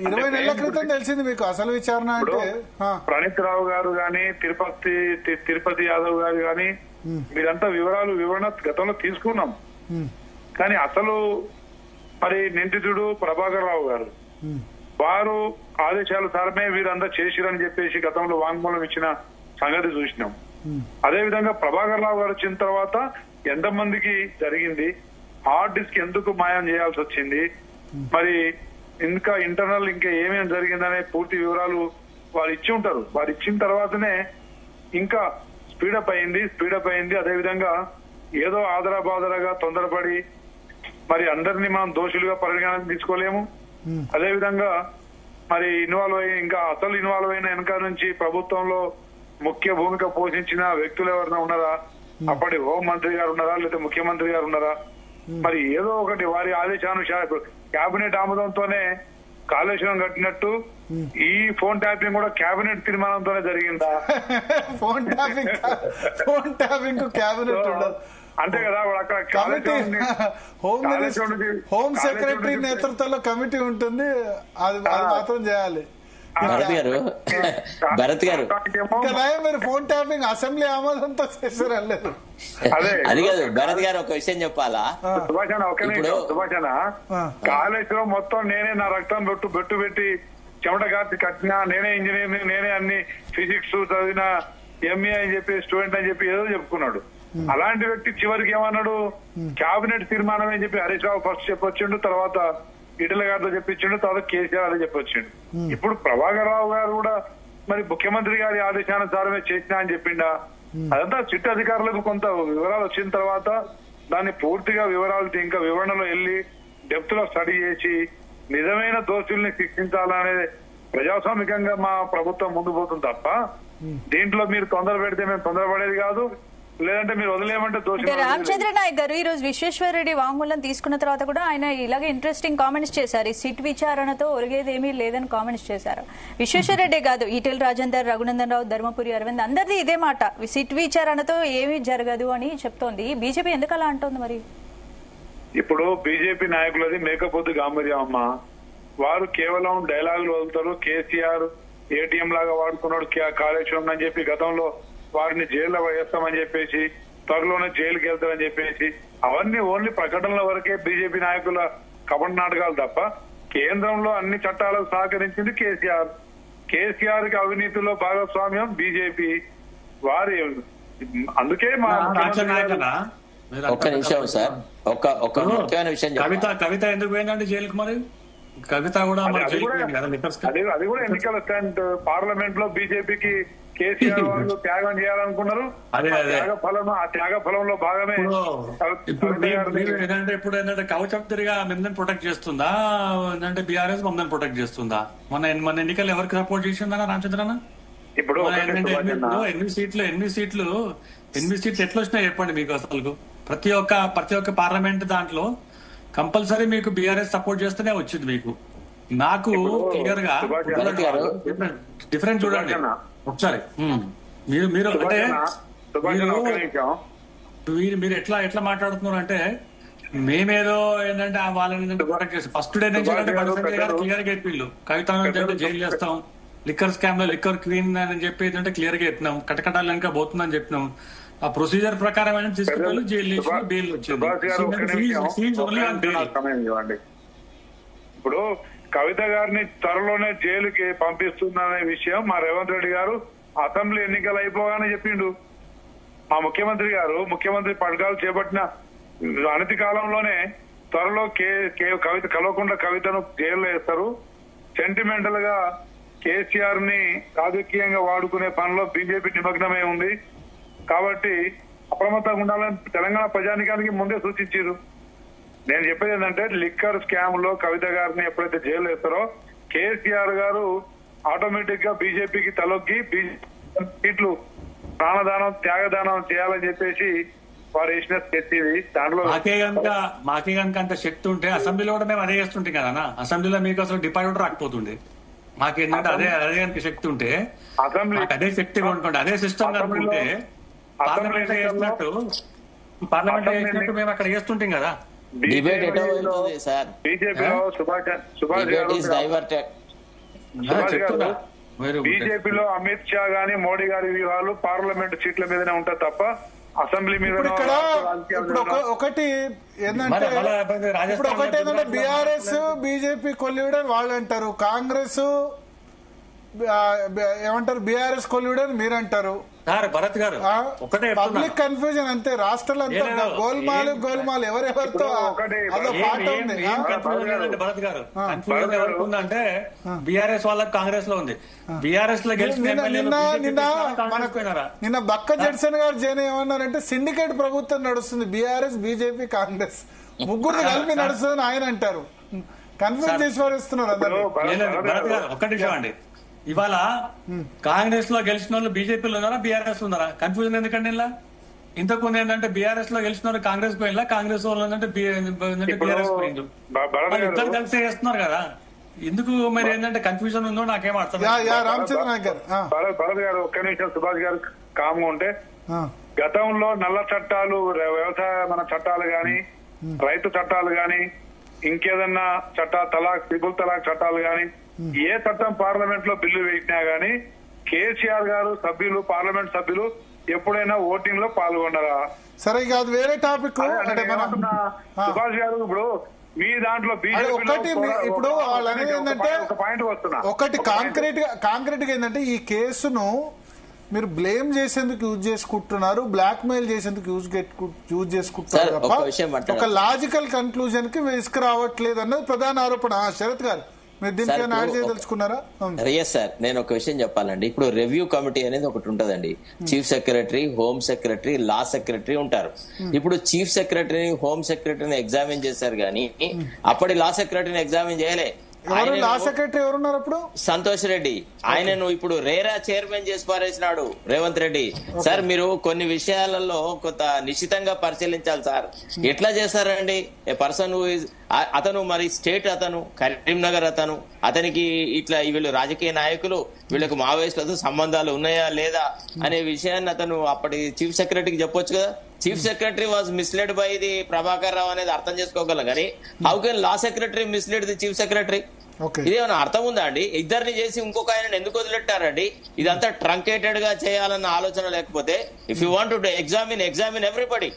20 నెలల క్రితం తెలిసింది మీకు అసలు విచారణ అంటే. ప్రణీత్ రావు గారు గాని, తిరుపతి యాదవ్ గారు గాని మీరంతా వివరణ గతంలో తీసుకున్నాం. కానీ అసలు మరి నిందితుడు ప్రభాకర్ రావు గారు వారు ఆదేశాల సారమే వీరంతా చేసిరని చెప్పేసి గతంలో వాంగ్మూలం ఇచ్చిన సంగతి చూసినాం. అదేవిధంగా ప్రభాకర్ రావు గారు వచ్చిన తర్వాత ఎంతమందికి జరిగింది, హార్డ్ డిస్క్ ఎందుకు మాయం చేయాల్సి వచ్చింది, మరి ఇంకా ఇంటర్నల్ ఇంకా ఏమేమి జరిగిందనే పూర్తి వివరాలు వారు ఇచ్చి ఉంటారు. వారు ఇచ్చిన తర్వాతనే ఇంకా స్పీడప్ అయింది. అదేవిధంగా ఏదో ఆదరాబాదరాగా తొందరపడి మరి అందరినీ మనం దోషులుగా పరిగణన తీసుకోలేము. అదేవిధంగా మరి అసలు ఇన్వాల్వ్ అయిన వెనక నుంచి ప్రభుత్వంలో ముఖ్య భూమిక పోషించిన వ్యక్తులు ఎవరైనా ఉన్నారా, అప్పటి హోంమంత్రి గారు ఉన్నారా, లేకపోతే ముఖ్యమంత్రి గారు ఉన్నారా, మరి ఏదో ఒకటి వారి ఆదేశానుసారం కేబినెట్ ఆమోదంతోనే కాళేశ్వరం కట్టినట్టు ఈ ఫోన్ ట్యాపింగ్ కూడా కేబినెట్ తీర్మానంతోనే జరిగిందా? ఫోన్ ట్యాపింగ్ కేబినెట్ ఉండదు అంతే కదా. అక్కడ హోమ్ సెక్రటరీ నేతృత్వంలో కమిటీ ఉంటుంది, అది మాత్రం చేయాలి. భరత్ గారు మీరు ఫోన్ ట్యాపింగ్ అసెంబ్లీ ఆమోదంతో చేశారు. అది కాదు భరత్ గారు, ఒక విషయం చెప్పాలా? సుభాషణ కాళేశ్వరం మొత్తం నేనే నా రక్తం బెట్టు పెట్టి చెమట కార్తి కట్టినా, నేనే ఇంజనీర్, నేనే అన్ని ఫిజిక్స్ చదివిన ఎంఏ అని చెప్పి స్టూడెంట్ అని చెప్పి ఏదో చెప్పుకున్నాడు. అలాంటి వ్యక్తి చివరికి ఏమన్నాడు, కేబినెట్ తీర్మానం అని చెప్పి హరీష్ రావు ఫస్ట్ చెప్పొచ్చిండు, తర్వాత ఈటెల గారితో చెప్పించిండు, తర్వాత కేసీఆర్ అదే చెప్పొచ్చిండు. ఇప్పుడు ప్రభాకర్ రావు గారు కూడా మరి ముఖ్యమంత్రి గారి ఆదేశానుసారమే చేసినా అని చెప్పిండా? అదంతా చిట్టు అధికారులకు కొంత వివరాలు వచ్చిన తర్వాత దాన్ని పూర్తిగా ఇంకా వివరణలో వెళ్ళి డెప్త్ లో స్టడీ చేసి నిజమైన దోషుల్ని శిక్షించాలనే ప్రజాస్వామికంగా మా ప్రభుత్వం ముందు పోతుంది తప్ప దీంట్లో మీరు తొందర పెడితే మేము తొందరపడేది కాదు, లేదంటే మీరు వదిలేయమంటే దోషి. రామచంద్ర నాయక్ గారు ఈ రోజు విశ్వేశ్వర రెడ్డి వాంగ్మూలం తీసుకున్న తర్వాత కూడా ఆయన ఇలాగే ఇంట్రెస్టింగ్ కామెంట్స్ చేశారు. సిట్ విచారణతో ఒరిగేది ఏమీ లేదని కామెంట్స్ చేశారు. విశ్వేశ్వర రెడ్డి కాదు, ఈటెల రాజేందర్, రఘునందన్ రావు, ధర్మపురి అరవింద్ అందరిది ఇదే మాట, సిట్ విచారణతో ఏమీ జరగదు అని చెప్తోంది. బీజేపీ ఎందుకు అలా అంటోంది మరి? ఇప్పుడు బీజేపీ నాయకులది మేకపోతు గాంభీర్యం అమ్మ. వారు కేవలం డైలాగులు వదులుతారు. కేసీఆర్ ఏటీఎం లాగా వాడుకున్నాడు కాళేశ్వరం అని చెప్పి గతంలో వారిని జైల్లో వేస్తామని చెప్పేసి, త్వరలోనే జైలుకి వెళ్తామని చెప్పేసి, అవన్నీ ఓన్లీ ప్రకటనల వరకే బీజేపీ నాయకుల కపట నాటకాలు తప్ప కేంద్రంలో అన్ని చట్టాలకు సహకరించింది కేసీఆర్. కేసీఆర్ కి అవినీతిలో భాగస్వామ్యం బీజేపీ వారి. అందుకే మా ఒక్క నిమిషం సార్, ఒక ముఖ్యమైన విషయం. కవిత ఎందుకు పోయిందండి జైలుకు? మరి కవిత కూడా అది కూడా ఎన్నికల స్టాండ్. పార్లమెంట్ లో బీజేపీకి కేసీఆర్ వాళ్ళు త్యాగం చేయాలనుకున్నారు. ఆ త్యాగ ఫలంలో భాగమే ఏంటంటే ఇప్పుడు ఏంటంటే కవచప్తిరిగా మిమ్మల్ని ప్రొటెక్ట్ చేస్తుందా, ఏంటంటే బీఆర్ఎస్ మమ్మల్ని ప్రొటెక్ట్ చేస్తుందా? మన ఎన్నికలు ఎవరికి సపోర్ట్ చేసిందా రామచంద్రన్న? ఇప్పుడు 8 సీట్లు ఎట్లా వచ్చినాయి చెప్పండి మీకు? అసలు ప్రతి ఒక్క పార్లమెంట్ దాంట్లో కంపల్సరీ మీకు బీఆర్ఎస్ సపోర్ట్ చేస్తేనే వచ్చింది మీకు. నాకు క్లియర్ గా డిఫరెంట్ చూడండి ఒకసారి. మీరు అంటే మీరు ఎట్లా మాట్లాడుతున్నారు అంటే మేమేదో ఏంటంటే వాళ్ళని ప్రొటెక్ట్ చేస్తాం. ఫస్ట్ డే నుంచి బండి గారు క్లియర్ గా చెప్పిళ్ళు కవిత జైలు చేస్తాం, లిక్కర్ స్కామ్ లో లిక్కర్ క్వీన్ అని చెప్పి ఏంటంటే క్లియర్ గా చెప్పినాం, కటకటాలు ఇంకా పోతుందని చెప్పినాం. ఆ ప్రొసీజర్ ప్రకారం తీసుకెళ్ళి జైలు వేసి బెయిల్ వచ్చింది. ఇప్పుడు కవిత గారిని త్వరలోనే జైలుకి పంపిస్తుందనే విషయం మా రేవంత్ రెడ్డి గారు అసెంబ్లీ ఎన్నికలు అయిపోగానే చెప్పిండు. మా ముఖ్యమంత్రి పథకాలు చేపట్టిన అనతి కాలంలోనే త్వరలో కవిత కలవకుండా కవితను జైల్లో వేస్తారు, సెంటిమెంటల్ గా కేసీఆర్ ని రాజకీయంగా వాడుకునే పనిలో బీజేపీ నిమగ్నమై ఉంది. కాబట్టి అప్రమత్తంగా ఉండాలని తెలంగాణ ప్రజానికానికి ముందే సూచించారు. నేను చెప్పేది ఏంటంటే లిక్కర్ స్కామ్ లో కవిత గారిని ఎప్పుడైతే జైలు వేస్తారో కేసీఆర్ గారు ఆటోమేటిక్ గా బీజేపీకి తలొగ్గి సీట్లు ప్రాణదానం త్యాగదానం చేయాలని చెప్పేసి వారు వేసిన స్కెచ్ ఇది. దాంట్లో మాకే కనుక అంత శక్తి ఉంటే అసెంబ్లీలో కూడా మేము అదే చేస్తుంటాం కదా. అసెంబ్లీలో మీకు అసలు డిపాజిట్ రాకపోతుండే. మాకేంటంటే అదే కనుక శక్తి ఉంటే అదే శక్తి కొనుక్కుంటే అదే సిస్టమ్ కనుకుంటే పార్లమెంట్ చేసినట్టు మేము అక్కడ చేస్తుంటాం కదా. బీజేపీలో సుభాష్ గారు బీజేపీలో అమిత్ షా గాని మోడీ గారి వ్యూహాలు పార్లమెంట్ సీట్ల మీదనే ఉంటాయి తప్ప అసెంబ్లీ మీద ఒకటి ఏంటంటే బీఆర్ఎస్ బీజేపీ కొల్లివిడని వాళ్ళు అంటారు, కాంగ్రెస్ ఏమంటారు బీఆర్ఎస్ కొల్లివిడని మీరు అంటారు. భరత్ గారు పబ్లిక్ కన్ఫ్యూజన్ అంతే. రాష్ట్రాలంతా గోల్మాలు ఎవరెవరితో అదో పాట ఉంది. భరత్ గారు కన్ఫ్యూజన్ ఎవరికి ఉందంటే బీఆర్ఎస్ వాళ్ళకి కాంగ్రెస్ లో ఉంది. బీఆర్ఎస్ లో నిన్న బక్క జడ్సన్ గారు జైన్ ఏమన్నారంటే సిండికేట్ ప్రభుత్వం నడుస్తుంది, బీఆర్ఎస్ బీజేపీ కాంగ్రెస్ ముగ్గురు కలిపి నడుస్తుందని ఆయన అంటారు. కన్ఫ్యూజ్ చేసి వారిస్తున్నారు అందరూ. భరత్ గారు ఒక్కటి విషయం అండి, ఇవాళ కాంగ్రెస్ లో గెలిచిన వాళ్ళు బీజేపీలో ఉన్నారా బీఆర్ఎస్ ఉన్నారా? కన్ఫ్యూజన్ ఎందుకండి ఇలా? ఇంతకుముందు ఏంటంటే బీఆర్ఎస్ లో గెలిచిన వాళ్ళు కాంగ్రెస్ పోయినా, కాంగ్రెస్ వాళ్ళు ఏంటంటే బీఆర్ఎస్ పోయిండు. ఇద్దరు కలిసి చేస్తున్నారు కదా. ఎందుకు మరి ఏంటంటే కన్ఫ్యూజన్ ఉందో నాకేం అర్థం. భరత్ గారు ఒక్క నిమిషం సుభాష్ గారు కామ్గా ఉంటే, గతంలో నల్ల చట్టాలు వ్యవసాయ మన చట్టాలు గాని రైతు చట్టాలు గాని ఇంకేదన్నా ట్రిపుల్ తలాక్ చట్టాలు గాని ఏ చట్టం పార్లమెంట్ లో బిల్లు వేసినా గానీ కేసీఆర్ గారు పార్లమెంట్ సభ్యులు ఎప్పుడైనా ఓటింగ్ లో పాల్గొన్నారా? సరే కాదు, వేరే టాపిక్. సుభాష్ గారు ఇప్పుడు మీ దాంట్లో బీజేపీ ఇప్పుడు వాళ్ళు అనేది ఏంటంటే పాయింట్ వస్తున్నా, ఒకటి కాంక్రీట్ గా ఏంటంటే ఈ కేసును మీరు బ్లేమ్ చేసేందుకు యూజ్ చేసుకుంటున్నారు, బ్లాక్ మెయిల్ చేసేందుకు యూజ్ చేసుకుంటున్నారు తప్ప ఒక లాజికల్ కన్క్లూజన్ కి తీసుకురావట్లేదు అన్నది ప్రధాన ఆరోపణ. శరత్ గారు మీరు దీనికి యాడ్ చేయదలుచుకున్నారా? ఎస్ సార్, నేను ఒక విషయం చెప్పాలండి. ఇప్పుడు రివ్యూ కమిటీ అనేది ఒకటి ఉంటదండి. చీఫ్ సెక్రటరీ, హోమ్ సెక్రటరీ, లా సెక్రటరీ ఉంటారు. ఇప్పుడు చీఫ్ సెక్రటరీని, హోమ్ సెక్రటరీని ఎగ్జామిన్ చేశారు కానీ అప్పటి లా సెక్రటరీని ఎగ్జామిన్ చేయలే. లా సెక్రటరీ ఎవరున్నారు అప్పుడు? సంతోష్ రెడ్డి. ఆయనను ఇప్పుడు రేరా చైర్మన్ చేసి పారేసినాడు రేవంత్ రెడ్డి. సార్ మీరు కొన్ని విషయాలలో కొంత నిశ్చితంగా పరిశీలించాలి సార్. ఎట్లా చేశారండి? ఏ పర్సన్ అతను మరి స్టేట్ అతను కరీంనగర్ అతనికి ఇట్లా వీళ్ళు రాజకీయ నాయకులు, వీళ్ళకు మావోయిస్టులతో సంబంధాలు ఉన్నాయా లేదా అనే విషయాన్ని అతను అప్పటి చీఫ్ సెక్రటరీకి చెప్పొచ్చు కదా. Chief secretary was misled by the Prabhakar Rao అనేది అర్థం చేసుకోగలం కానీ how can law secretary misled the chief secretary? ఇదేమన్నా అర్థం ఉందా అండి? ఇద్దరిని చేసి ఇంకొక ఆయన ఎందుకు వదిలెట్టారండి? ఇదంతా ట్రంకేటెడ్ గా చేయాలన్న ఆలోచన లేకపోతే if you want to examine everybody,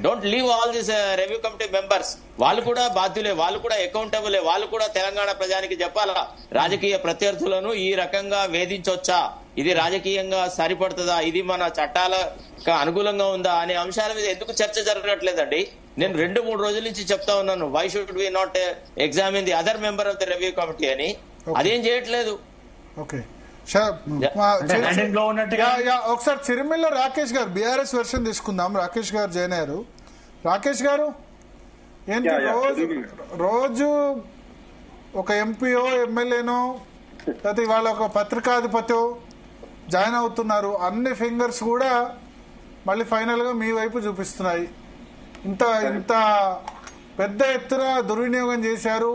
don't leave all this review committee members. వాళ్ళు కూడా బాధ్యులే, వాళ్ళు కూడా అకౌంటబులే, వాళ్ళు కూడా తెలంగాణ ప్రజానికి చెప్పాలా రాజకీయ ప్రత్యర్థులను ఈ రకంగా వేధించొచ్చా, ఇది రాజకీయంగా సరిపడుతుందా, ఇది మన చట్టాలకు అనుకూలంగా ఉందా అనే అంశాల మీద ఎందుకు చర్చ జరగట్లేదండి? నేను 2-3 రోజుల నుంచి చెప్తా ఉన్నాను, why should we not examine the other member of the review committee అని. అదేం చేయట్లేదు. ఒకసారి చిరుమిల్ల రాకేష్ గారు బీఆర్ఎస్ వెర్షన్ తీసుకుందాం. రాకేష్ గారు జాయిన్ అయ్యారు. రాకేష్ గారు ఏంటి రోజు ఒక ఎంపీఓ ఎమ్మెల్యేనో లేకపోతే ఇవాళ ఒక పత్రికాధిపతో జాయిన్ అవుతున్నారు. అన్ని ఫింగర్స్ కూడా మళ్ళీ ఫైనల్ గా మీ వైపు చూపిస్తున్నాయి. ఇంత పెద్ద ఎత్తున దుర్వినియోగం చేశారు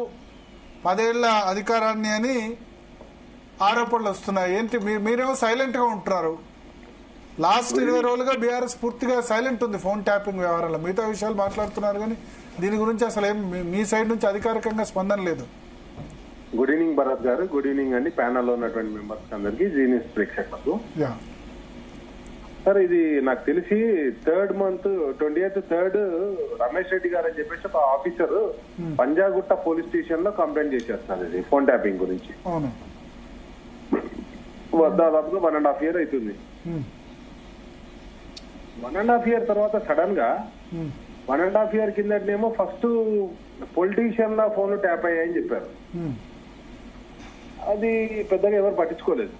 10 ఏళ్ల అధికారాన్ని అని ఆరోపణలు వస్తున్నాయి. ఏంటి మీరేమో సైలెంట్ గా ఉంటున్నారు? లాస్ట్ 20 రోజులుగా బీఆర్ఎస్ పూర్తిగా సైలెంట్ ఉంది ఫోన్ ట్యాపింగ్ వ్యవహారంలో. మిగతా విషయాలు మాట్లాడుతున్నారు కానీ దీని గురించి అసలు ఏం మీ సైడ్ నుంచి అధికారికంగా స్పందన లేదు. గుడ్ ఈవినింగ్ భరత్ గారు. గుడ్ ఈవినింగ్ అండి ప్యానల్ లో ఉన్నటువంటి మెంబర్స్ అందరికి, జీ న్యూస్ ప్రేక్షకులకు. సార్ ఇది నాకు తెలిసి 3rd month 28th Ramesh Reddy గారు అని చెప్పేసి ఒక ఆఫీసర్ పంజాగుట్ట పోలీస్ స్టేషన్ లో కంప్లైంట్ చేశారు సార్ ఇది ఫోన్ ట్యాపింగ్ గురించి. దాదాపుగా 1.5 year అవుతుంది. 1.5 year తర్వాత సడన్ గా 1.5 year కిందటనేమో ఫస్ట్ పొలిటీషియన్ లా ఫోన్లు ట్యాప్ అయ్యాయని చెప్పారు. అది పెద్దగా ఎవరు పట్టించుకోలేదు.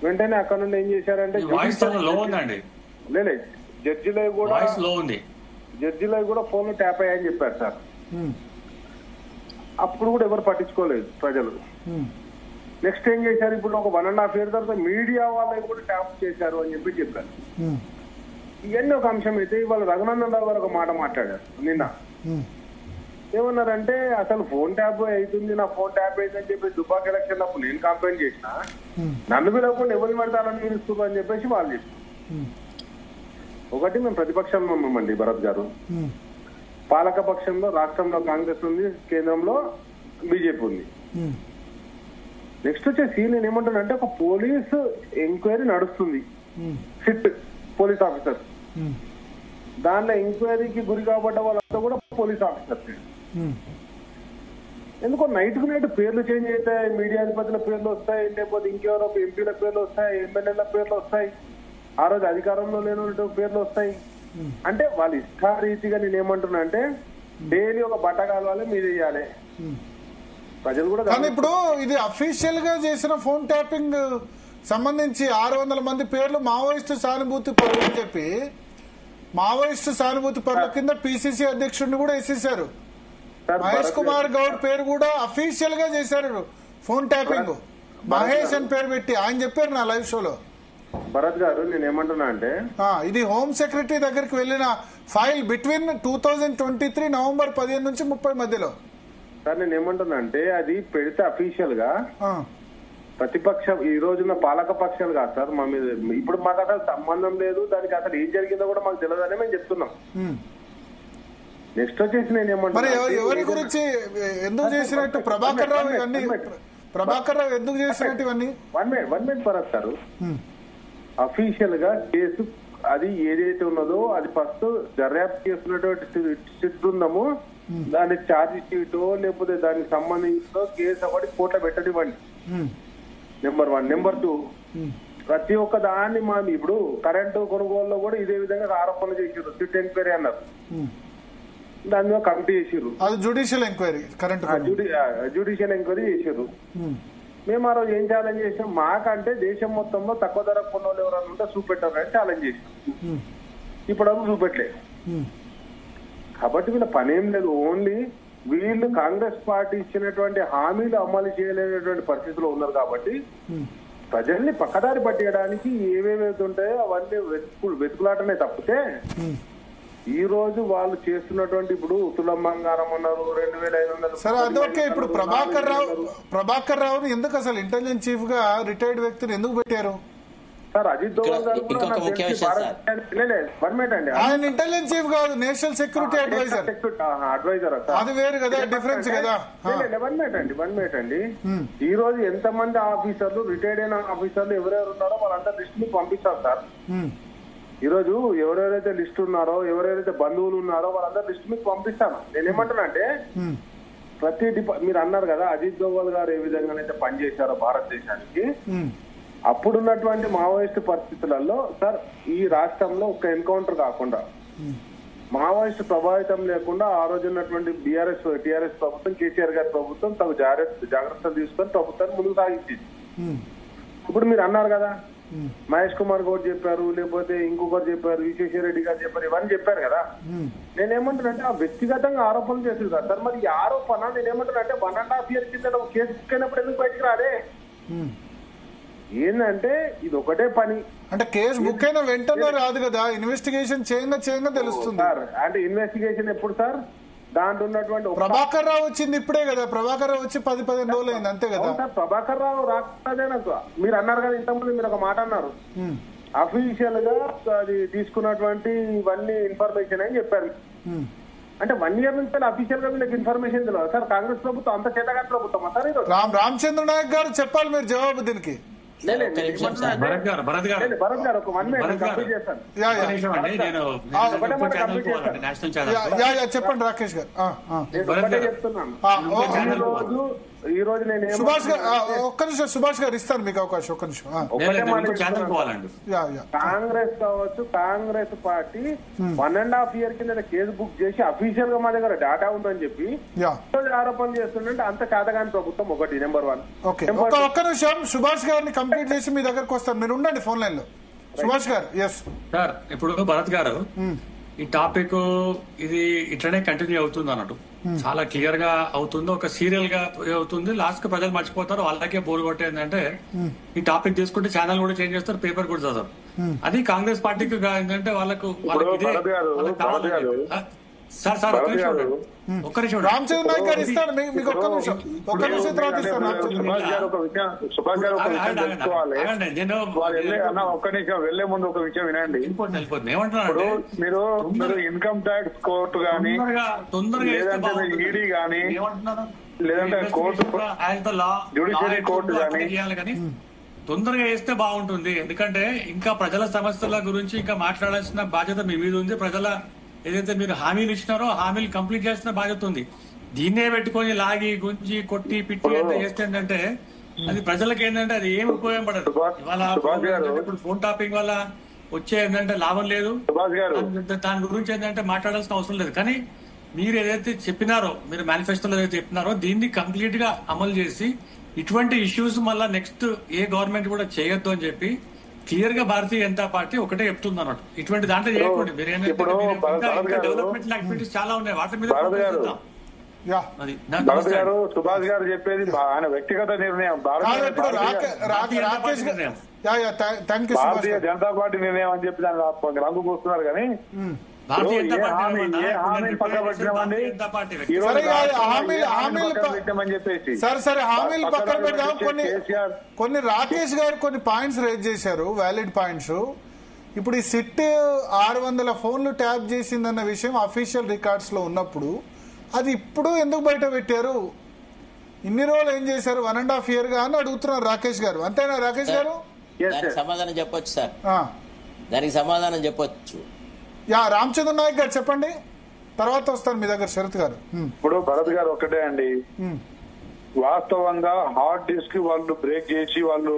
వెంటనే అక్కడ నుండి ఏం చేశారంటే లేదు జడ్జిలో కూడా ఫోన్లు ట్యాప్ అయ్యాయని చెప్పారు సార్. అప్పుడు కూడా ఎవరు పట్టించుకోలేదు ప్రజలు. నెక్స్ట్ ఏం చేశారు, ఇప్పుడు ఒక 1.5 years తర్వాత మీడియా వాళ్ళకి కూడా ట్యాప్ చేశారు అని చెప్పారు. ఇవన్నీ ఒక అంశం అయితే ఇవాళ రఘునందన్ రావు గారు ఒక మాట మాట్లాడారు నిన్న. ఏమన్నారంటే అసలు ఫోన్ ట్యాప్ అవుతుంది, నా ఫోన్ ట్యాప్ అయిందని చెప్పి దుబ్బాక ఎలక్షన్ అప్పుడు నేను కంప్లైంట్ చేసిన, నన్ను పిలవకుండా ఎవరిని పడతారని పిలుస్తున్నారు అని చెప్పేసి వాళ్ళు చెప్పారు. ఒకటి మేము ప్రతిపక్షంలో ఉన్నామండి భరత్ గారు, పాలక పక్షంలో రాష్ట్రంలో కాంగ్రెస్ ఉంది, కేంద్రంలో బీజేపీ ఉంది. నెక్స్ట్ వచ్చేసి నేను ఏమంటానంటే ఒక పోలీసు ఎంక్వైరీ నడుస్తుంది, సిట్ పోలీస్ ఆఫీసర్, దానిలో ఎంక్వైరీకి గురి కాబట్ట వాళ్ళంతా కూడా పోలీస్ ఆఫీసర్స్. ఎందుకో నైట్ కు నైట్ పేర్లు చేంజ్ అవుతాయి, మీడియా అధిపతుల పేర్లు వస్తాయి, లేకపోతే ఇంకెవరో ఎంపీల పేర్లు వస్తాయి, ఎమ్మెల్యేల పేర్లు వస్తాయి, ఆ రోజు అధికారంలో లేని పేర్లు వస్తాయి. అంటే వాళ్ళు ఇష్టారీతిగా నేను ఏమంటున్నా అంటే డైలీ ఒక బట్ట కావాలి మీరు వేయాలి, ప్రజలు కూడా. కానీ ఇప్పుడు ఇది అఫీషియల్ గా చేసిన ఫోన్ ట్యాపింగ్ సంబంధించి 600 మంది పేర్లు మావోయిస్టు సానుభూతి పరులు అని చెప్పి మావోయిస్టు సానుభూతి పరుల కింద పిసిసి అధ్యక్షుడిని కూడా వేసేశారు. మహేష్ కుమార్ గౌడ్ పేరు కూడా అఫీషియల్ గా చేశారు ఫోన్ ట్యాపింగ్, మహేష్ అని పేరు పెట్టి ఆయన చెప్పారు నా లైవ్ షోలో. భరత్ గారు నేను ఏమంటున్నా అంటే ఇది హోమ్ సెక్రటరీ దగ్గరికి వెళ్లిన ఫైల్ బిట్వీన్ 2023 నవంబర్ 15 నుంచి 30 మధ్యలో. సార్ నేను ఏమంటున్నా అంటే అది పెడితే అఫీషియల్ గా ప్రతిపక్షం ఈ రోజున పాలక పక్షాలు కాదు సార్ మా మీద, ఇప్పుడు మాకు అసలు సంబంధం లేదు, దానికి అసలు ఏం జరిగిందో కూడా మాకు తెలియదని మేము చెప్తున్నాం. నెక్స్ట్ వచ్చేసి నేను ఏమంటున్నా ఎవరి గురించి ఎందుకు చేసినట్టు ప్రభాకర్ రావు ఎందుకు చేసినట్టు ఇవన్నీ 1 minute భరత్ గారు, అఫీషియల్ గా కేసు అది ఏదైతే ఉన్నదో అది ఫస్ట్ దర్యాప్తు చేస్తున్నటువంటి సిట్ బృందము దాని ఛార్జ్ షీటో లేకపోతే దానికి సంబంధించిన కేసు ఒకటి కోర్టులో పెట్టనివ్వండి, నెంబర్ 1. నెంబర్ 2, ప్రతి ఒక్క దాన్ని ఇప్పుడు కరెంటు కొనుగోలులో కూడా ఇదే విధంగా ఆరోపణలు చేసారు, సిట్ ఎంక్వైరీ అన్నారు, దాని మీద కమిటీ చేసారు, అది జ్యుడిషియల్ ఎంక్వైరీ, జ్యుడిషియల్ ఎంక్వైరీ చేసారు. మేము ఆ రోజు ఏం ఛాలెంజ్ చేసాం, మాకంటే దేశం మొత్తంలో తక్కువ ధర కొన్న వాళ్ళు ఎవరైనా ఉంటే చూపెట్టారని ఛాలెంజ్ చేసాం. ఇప్పుడు అది చూపెట్టలేదు. కాబట్టి వీళ్ళ పనేం లేదు, ఓన్లీ వీళ్ళు కాంగ్రెస్ పార్టీ ఇచ్చినటువంటి హామీలు అమలు చేయలేనటువంటి పరిస్థితిలో ఉన్నారు. కాబట్టి ప్రజల్ని పక్కదారి పట్టేయడానికి ఏవేవైతే ఉంటాయో అవన్నీ వెతుకులాటనే తప్పితే ఈ రోజు వాళ్ళు చేస్తున్నటువంటి ఇప్పుడు తులం బంగారం అన్నారు 2500. సరే అదొకే. ఇప్పుడు ప్రభాకర్ రావుని ఎందుకు అసలు ఇంటెలిజెన్స్ చీఫ్ గా రిటైర్డ్ వ్యక్తిని ఎందుకు పెట్టారు సార్? అజిత్ దోవల్ గారు ఆయన ఇంటెలిజెన్స్ చీఫ్ కాదు, నేషనల్ సెక్యూరిటీ అడ్వైజర్. అది వేరు కదా, డిఫరెన్స్ కదా. 1 minute అండి. ఈ రోజు ఎంతమంది ఆఫీసర్లు రిటైర్డ్ అయిన ఆఫీసర్లు ఎవరెవరు ఉన్నారో వాళ్ళందరూ లిస్ట్ ని పంపిస్తారు సార్. ఈ రోజు ఎవరెవరైతే లిస్ట్ ఉన్నారో ఎవరెవరైతే బంధువులు ఉన్నారో వాళ్ళందరూ లిస్ట్ మీకు పంపిస్తాను. నేనేమంటున్నా అంటే ప్రతి మీరు అన్నారు కదా అజిత్ దోవల్ గారు ఏ విధంగానైతే పనిచేశారో భారతదేశానికి, అప్పుడున్నటువంటి మావోయిస్టు పరిస్థితులలో సార్ ఈ రాష్ట్రంలో ఒక ఎన్కౌంటర్ కాకుండా మావోయిస్టు ప్రభావితం లేకుండా ఆ రోజు ఉన్నటువంటి టీఆర్ఎస్ ప్రభుత్వం, కేసీఆర్ గారి ప్రభుత్వం తగు జాగ్రత్తలు తీసుకొని ప్రభుత్వాన్ని ముందుకు సాగించింది. ఇప్పుడు మీరు అన్నారు కదా మహేష్ కుమార్ గౌడ్ చెప్పారు, లేకపోతే ఇంకొకరు చెప్పారు, విశ్వేశ్వరరెడ్డి గారు చెప్పారు, ఇవన్నీ చెప్పారు కదా. నేనేమంటున్నానంటే ఆ వ్యక్తిగతంగా ఆరోపణలు చేస్తారు కదా సార్. మరి ఈ ఆరోపణ నేనేమంటున్నానంటే 1.5 years కింద కేసు బుక్ అయినప్పుడు ఎందుకు బయటకు రాదే? ఏంటంటే ఇది ఒకటే పని. అంటే కేసు బుక్ అయిన వెంటనే రాదు కదా, ఇన్వెస్టిగేషన్ చేయంగా తెలుస్తుంది సార్. అంటే ఇన్వెస్టిగేషన్ ఎప్పుడు సార్? దాంట్లో ఉన్నటువంటి ప్రభాకర్ రావు వచ్చింది ఇప్పుడే కదా, ప్రభాకర్ రావు వచ్చి 10-15 రోజులు అయింది అంతే కదా. ప్రభాకర్ రావు రాకపోతే మీరు అన్నారు కదా ఇంతకుముందు, మీరు ఒక మాట అన్నారు అఫీషియల్ గా అది తీసుకున్నటువంటి ఇవన్నీ ఇన్ఫర్మేషన్ అని చెప్పారు. అంటే 1 year నుంచి అఫీషియల్ గా వీళ్ళకి ఇన్ఫర్మేషన్ తెలియదు సార్. కాంగ్రెస్ ప్రభుత్వం అంత చేతగాని ప్రభుత్వం సార్. రామచంద్ర నాయక్ గారు చెప్పాలి మీరు జవాబు దీనికి. భరత్ గారు ఒక 1 minute కంప్లీట్ చేస్తాను. చెప్పండి రాకేష్ గారు. చెప్తున్నాను. ఈ రోజు నేను సుభాష్ గారు ఒక్క నిమిషం, సుభాష్ గారు ఇస్తాను మీకు అవకాశం, ఒక్క నిమిషం. కాంగ్రెస్ కావచ్చు, కాంగ్రెస్ పార్టీ 1.5 year కింద కేసు బుక్ చేసి అఫీషియల్ గా మా దగ్గర డేటా ఉందని చెప్పి ఆరోపణ చేస్తుంటే అంత కాదగాని ప్రభుత్వం ఒకటి నెంబర్ 1. ఓకే, ఒక్క నిమిషం సుభాష్ గారిని కంప్లీట్ చేసి మీ దగ్గరకు వస్తాను, మీరు ఉండండి ఫోన్ లైన్ లో. సుభాష్ గారు. ఎస్ సార్, ఇప్పుడు భరత్ గారు ఈ టాపిక్ ఇది ఇట్లనే కంటిన్యూ అవుతుంది అన్నట్టు, చాలా క్లియర్ గా అవుతుంది, ఒక సీరియల్ గా అవుతుంది. లాస్ట్ కి ప్రజలు మర్చిపోతారు, వాళ్ళకే బోర్ కొట్టేందంటే ఈ టాపిక్ తీసుకుంటే ఛానల్ కూడా చేంజ్ చేస్తారు, పేపర్ కూడా చదవరు. అది కాంగ్రెస్ పార్టీకి ఏంటంటే వాళ్ళకు సార్ సార్ ఒక్క నిమిషం రామచంద్ర నాయక్ గారు ఇస్తాను మీకు, ఒక్క నిమిషం తర్వాత ఇస్తాను. ఒక్క నిమిషం వెళ్లే ముందు ఒక విషయం వినండి. మీరు ఇన్కమ్ ట్యాక్స్ కోర్టు గానీ లేదంటే ఈడీ గానీ లేదంటే కోర్టు జ్యుడిషియరీ కోర్టు గానీ తొందరగా వేస్తే బాగుంటుంది. ఎందుకంటే ఇంకా ప్రజల సమస్యల గురించి ఇంకా మాట్లాడాల్సిన బాధ్యత మీ మీద ఉంది. ప్రజల ఏదైతే మీరు హామీలు ఇచ్చినారో హామీలు కంప్లీట్ చేసిన బాధ్యత ఉంది. దీన్నే పెట్టుకొని లాగి గుంజి కొట్టి పిట్టి అంతా చేస్తే ఏంటంటే అది ప్రజలకు ఏంటంటే అది ఏం ఉపయోగపడదు. ఇవాళ ఇప్పుడు ఫోన్ టాపింగ్ వల్ల వచ్చే ఏంటంటే లాభం లేదు, దాని గురించి ఏంటంటే మాట్లాడాల్సిన అవసరం లేదు. కానీ మీరు ఏదైతే చెప్పినారో, మీరు మేనిఫెస్టోలో ఏదైతే చెప్పినారో దీన్ని కంప్లీట్ గా అమలు చేసి ఇటువంటి ఇష్యూస్ మళ్ళా నెక్స్ట్ ఏ గవర్నమెంట్ కూడా చేయొద్దు అని చెప్పి క్లియర్ గా భారతీయ జనతా పార్టీ ఒకటే చెప్తుంది అన్నట్టు. ఇటువంటి దాంట్లో చేయకూడదు. మీరు ఏంటంటే డెవలప్మెంట్ యాక్టివిటీస్ చాలా ఉన్నాయి, వాటి మీద సుభాష్ గారు చెప్పేది ఆయన వ్యక్తిగత నిర్ణయం, భారతీయ జనతా పార్టీ నిర్ణయం అని చెప్పి దాన్ని రంగు పూస్తున్నారు. కానీ సరే హామీలు పక్కన పెడదాం. కొన్ని రాకేష్ గారు కొన్ని పాయింట్స్ రేజ్ చేశారు, వ్యాలిడ్ పాయింట్స్. ఇప్పుడు ఈ సిట్ 600 ఫోన్లు ట్యాప్ చేసిందన్న విషయం అఫీషియల్ రికార్డ్స్ లో ఉన్నప్పుడు అది ఇప్పుడు ఎందుకు బయట పెట్టారు? ఇన్ని రోజులు ఏం చేశారు 1.5 year గా అని అడుగుతున్నారు రాకేష్ గారు. అంతేనా రాకేష్ గారు? సమాధానం చెప్పొచ్చు సార్, దానికి సమాధానం చెప్పొచ్చు. రామచంద్ర నాయక్ గారు చెప్పండి, తర్వాత వస్తాను మీ దగ్గర శరత్ గారు. ఇప్పుడు భరత్ గారు ఒక్కటే అండి, వాస్తవంగా హార్డ్ డిస్క్ వాళ్ళు బ్రేక్ చేసి వాళ్ళు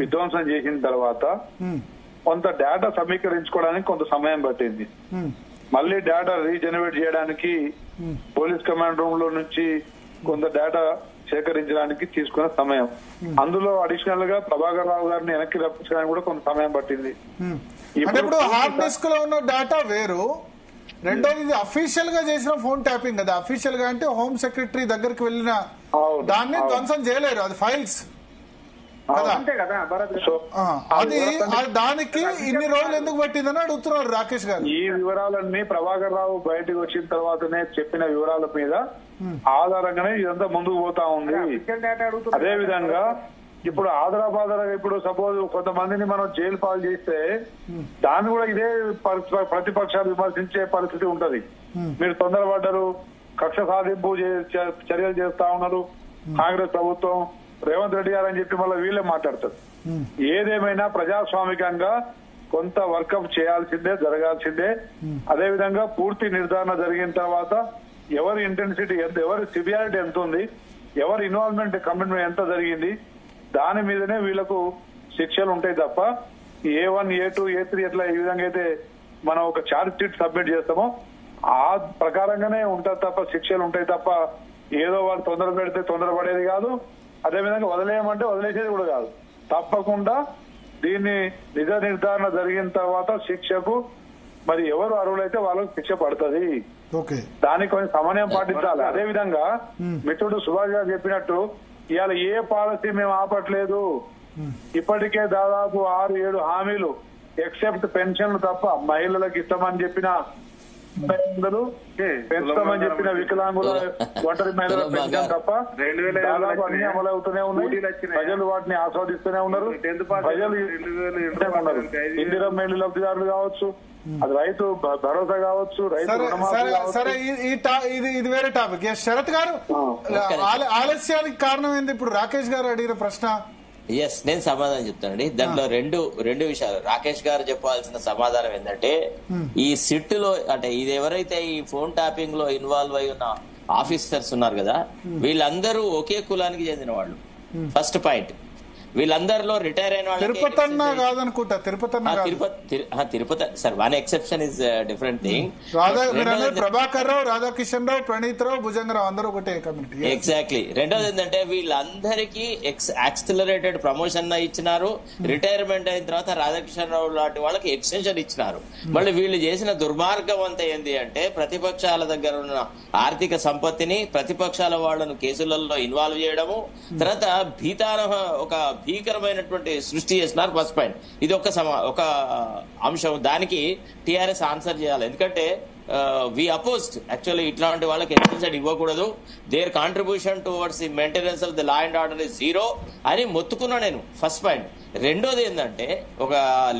విధ్వంసం చేసిన తర్వాత కొంత డేటా సమీకరించుకోవడానికి కొంత సమయం పట్టింది. మళ్ళీ డేటా రీజనరేట్ చేయడానికి పోలీస్ కమాండ్ రూమ్ లో నుంచి కొంత డేటా సేకరించడానికి తీసుకున్న సమయం, అందులో అడిషనల్ గా ప్రభాకర్ రావు గారిని వెనక్కి రప్పించడానికి కూడా కొంత సమయం పట్టింది. ఇప్పుడు హార్డ్ డిస్క్ లో ఉన్న డేటా వేరు, రెండోది ఇది అఫీషియల్ గా చేసిన ఫోన్ ట్యాపింగ్ కదా. అఫీషియల్ గా అంటే హోమ్ సెక్రటరీ దగ్గరికి వెళ్ళిన దాన్ని ధ్వంసం చేయలేరు, అది ఫైల్స్ కదా. అది దానికి ఇన్ని రోజులు ఎందుకు పట్టిందని అడుగుతున్నారు రాకేష్ గారు. ఈ వివరాలన్నీ ప్రభాకర్ రావు బయటకు వచ్చిన తర్వాతనే చెప్పిన వివరాల మీద ఆధారంగానే ఇదంతా ముందుకు పోతా ఉంది. అదే విధంగా ఇప్పుడు ఆదరాబాదరా ఇప్పుడు సపోజ్ కొంతమందిని మనం జైలు పాలు చేస్తే దాన్ని కూడా ఇదే ప్రతిపక్షాలు విమర్శించే పరిస్థితి ఉంటది. మీరు తొందరపడ్డారు, కక్ష సాధింపు చర్యలు చేస్తా ఉన్నారు కాంగ్రెస్ ప్రభుత్వం, రేవంత్ రెడ్డి గారు అని చెప్పి మళ్ళీ వీళ్ళే మాట్లాడతారు. ఏదేమైనా ప్రజాస్వామికంగా కొంత వర్కప్ చేయాల్సిందే, జరగాల్సిందే. అదే విధంగా పూర్తి నిర్ధారణ జరిగిన తర్వాత ఎవరి ఇంటెన్సిటీ ఎంత, ఎవరి సివియారిటీ ఎంత ఉంది, ఎవరి ఇన్వాల్వ్మెంట్ కమిట్మెంట్ ఎంత జరిగింది, దాని మీదనే వీళ్ళకు శిక్షలు ఉంటాయి తప్ప A1, A2, A3 ఎట్లా ఈ విధంగా అయితే మనం ఒక ఛార్జ్ షీట్ సబ్మిట్ చేస్తామో ఆ ప్రకారంగానే ఉంటుంది తప్ప శిక్షలు ఉంటాయి తప్ప ఏదో వాళ్ళు తొందర పెడితే తొందరపడేది కాదు. అదేవిధంగా వదిలేయమంటే వదిలేసేది కూడా కాదు. తప్పకుండా దీన్ని నిజ నిర్ధారణ జరిగిన తర్వాత శిక్షకు మరి ఎవరు అర్హులైతే వాళ్ళకి శిక్ష పడుతుంది. దానికి కొంచెం సమన్వయం పాటించాలి. అదే విధంగా మిత్రుడు సుభాష్ గారు చెప్పినట్టు ఇవాళ ఏ పాలసీ మేము ఆపట్లేదు, ఇప్పటికే దాదాపు 6-7 హామీలు ఎక్సెప్ట్ పెన్షన్లు తప్ప మహిళలకు ఇస్తామని చెప్పిన పెంచుతామని చెప్పిన వికలాంగుల ఒంటరి మహిళల పెన్షన్ తప్ప దాదాపు అన్ని అమలవుతూనే ఉన్నాయి. ప్రజలు వాటిని ఆస్వాదిస్తూనే ఉన్నారు. ప్రజలు ఉన్నారు. ఇందిరమ్మ ఇళ్ల లబ్ధిదారులు కావచ్చు, అది రైతు భరోసా కావచ్చు, రైతు సరే ఇది వేరే టాపిక్. శరత్ గారు, ఆలస్యానికి కారణం ఏంది? ఇప్పుడు రాకేష్ గారు అడిగిన ప్రశ్న. నేను సమాధానం చెప్తానండి. దాంట్లో రెండు విషయాలు. రాకేష్ గారు చెప్పాల్సిన సమాధానం ఏంటంటే ఈ సిట్ లో అంటే ఇది ఎవరైతే ఈ ఫోన్ ట్యాపింగ్ లో ఇన్వాల్వ్ అయి ఉన్న ఆఫీసర్స్ ఉన్నారు కదా, వీళ్ళందరూ ఒకే కులానికి చెందిన వాళ్ళు. First point. వీళ్ళందరిలో రిటైర్ అయిన వాళ్ళు Tirupati sir, one exception is different thing. Prabhakar Rao, Radhakishan Rao, Praneeth Rao, Bhujangarao అందరూ ఒకటే కమ్యూనిటీ. ఎగ్జాక్ట్లీ. రెండోది ఏంటంటే వీళ్ళందరికీ యాక్సిలరేటెడ్ ప్రమోషన్ ఇచ్చినారు. రిటైర్మెంట్ అయిన తర్వాత రాధాకిషన్ రావు లాంటి వాళ్ళకి ఎక్స్టెన్షన్ ఇచ్చినారు. మళ్ళీ వీళ్ళు చేసిన దుర్మార్గం అంతా ఏంటి అంటే ప్రతిపక్షాల దగ్గర ఉన్న ఆర్థిక సంపత్తిని, ప్రతిపక్షాల వాళ్లను కేసులలో ఇన్వాల్వ్ చేయడము, తర్వాత ఒక భీకరమైనటువంటి సృష్టి చేసినారు. First point. ఇది ఒక అంశం. దానికి టిఆర్ఎస్ ఆన్సర్ చేయాలి. ఎందుకంటే వి అపోజ్డ్ యాక్చువల్లీ ఇట్లాంటి వాళ్ళకి ఎక్స్టెన్షన్ ఇవ్వకూడదు. There contribution towards the maintenance of the law and order is zero అని మొత్తుకున్నా నేను. First point. రెండోది ఏంటంటే ఒక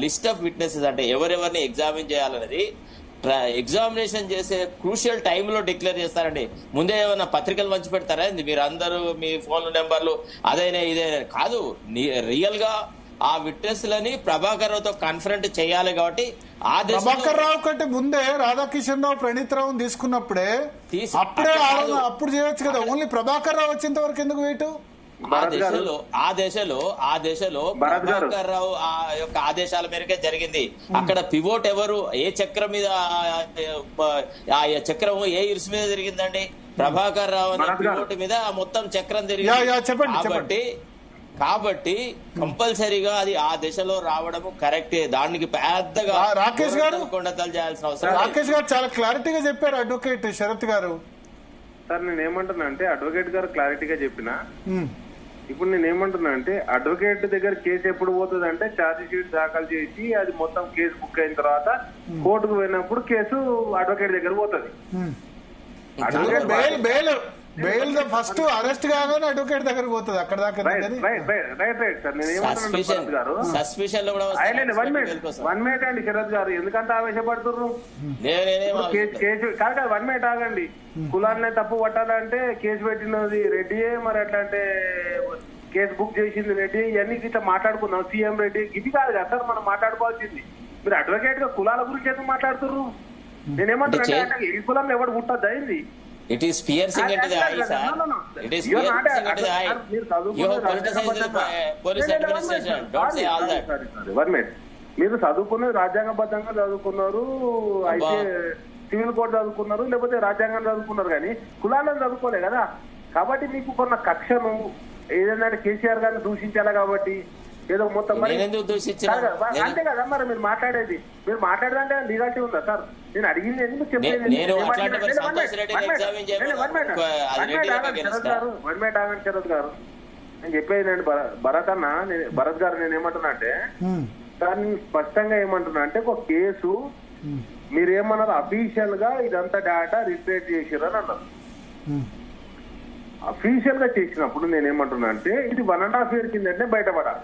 లిస్ట్ ఆఫ్ విట్నెసెస్, అంటే ఎవరెవరిని ఎగ్జామిన్ చేయాలనేది ఎగ్జామినేషన్ చేసే క్రూషియల్ టైంలో డిక్లేర్ చేస్తారండి. ముందే ఏమైనా పత్రికలు పంచి పెడతారా? మీరు అందరూ మీ ఫోన్ నెంబర్లు అదైనా ఇదే కాదు. రియల్ గా ఆ విట్నెస్ లని ప్రభాకర్ రావుతో కన్ఫరెంట్ చేయాలి. కాబట్టి ప్రభాకర్ రావు కంటే ముందే రాధాకిషన్ రావు, ప్రణీత్ రావు తీసుకున్నప్పుడే అప్పుడు చేయొచ్చు కదా. ఓన్లీ ప్రభాకర్ రావు వచ్చేంత వరకు ఎందుకు వెయిట్? ఆ దేశంలో ప్రభాకర్ రావు ఆ యొక్క ఆదేశాల మేరకే జరిగింది. అక్కడ పివోట్ ఎవరు, ఏ చక్రం మీద, ఆ చక్రం ఏ ఇరుసు మీద జరిగిందండి? ప్రభాకర్ రావు అనే పివోట్ మీద మొత్తం చక్రం జరిగింది. కాబట్టి కంపల్సరీగా అది ఆ దశలో రావడము కరెక్టే. దానికి పెద్దగా రాకేష్ గారు కొండతలు చేయాల్సిన అవసరం. రాకేష్ గారు చాలా క్లారిటీగా చెప్పారు. అడ్వకేట్ శరత్ గారు సార్, నేను ఏమంటున్నా అంటే అడ్వకేట్ గారు క్లారిటీగా చెప్పిన. ఇప్పుడు నేను ఏమంటున్నా అంటే అడ్వకేట్ దగ్గర కేసు ఎప్పుడు పోతుంది అంటే ఛార్జ్ షీట్ దాఖలు చేసి అది మొత్తం కేసు బుక్ అయిన తర్వాత కోర్టుకు పోయినప్పుడు కేసు అడ్వకేట్ దగ్గర పోతుంది. బెయిల్ ఫస్ట్ అరెస్ట్ కాగానే అడ్వకేట్ దగ్గర పోతుంది. అక్కడ దాకా రైట్ సార్. నేను ఏమంటున్నాను గారు, వన్ మినిట్ అండి శరత్ గారు, ఎందుకంటే ఆవేశపడుతున్నారు? కేసు కాదు, 1 మినిట్ ఆగండి. కులాన్నే తప్పు పట్టాలంటే కేసు పెట్టినది రెడ్డియే, మరి ఎట్లా అంటే కేసు బుక్ చేసింది రెడ్డి, ఇవన్నీ ఇట్లా మాట్లాడుకున్నాం. సీఎం రెడ్డి ఇది కాదు కదా సార్ మనం మాట్లాడుకోవాల్సింది. మీరు అడ్వకేట్ గా కులాల గురించి ఎందుకు మాట్లాడుతున్నారు? నేనేమంటున్నా, ఈ కులంలో ఎవడు పుట్టద్దు అయింది. It is piercing into the eye, sir. It is piercing into the eye. You have politicized the police administration. Don't say all that. 1 minute. మీరు చదువుకున్నది రాజ్యాంగబద్ధంగా చదువుకున్నారు, అయితే సివిల్ కోడ్ చదువుకున్నారు, లేకపోతే రాజ్యాంగం చదువుకున్నారు, కానీ కులాలను చదువుకోలే కదా. కాబట్టి మీకు కొన్న కక్షను ఏదైనా కేసీఆర్ గారిని దూషించాలి కాబట్టి ఏదో మొత్తం అంతే కదా మరి మీరు మాట్లాడేది. మీరు మాట్లాడదంటే లీగాలిటీ ఉందా సార్? నేను అడిగింది ఎందుకు చెప్పేది. 1 మినిట్ ఆగండి శరత్ గారు, నేను చెప్పేది నేను భరత్ గారు నేను ఏమంటున్నా అంటే సార్, స్పష్టంగా ఏమంటున్నా అంటే ఒక కేసు మీరేమన్నారు అఫీషియల్ గా ఇదంతా డేటా రిట్రీవ్ చేసిర్రు అని అన్నారు. అఫీషియల్ గా చేసినప్పుడు నేనేమంటున్నా అంటే ఇది 1.5 year కిందంటే బయటపడాలి,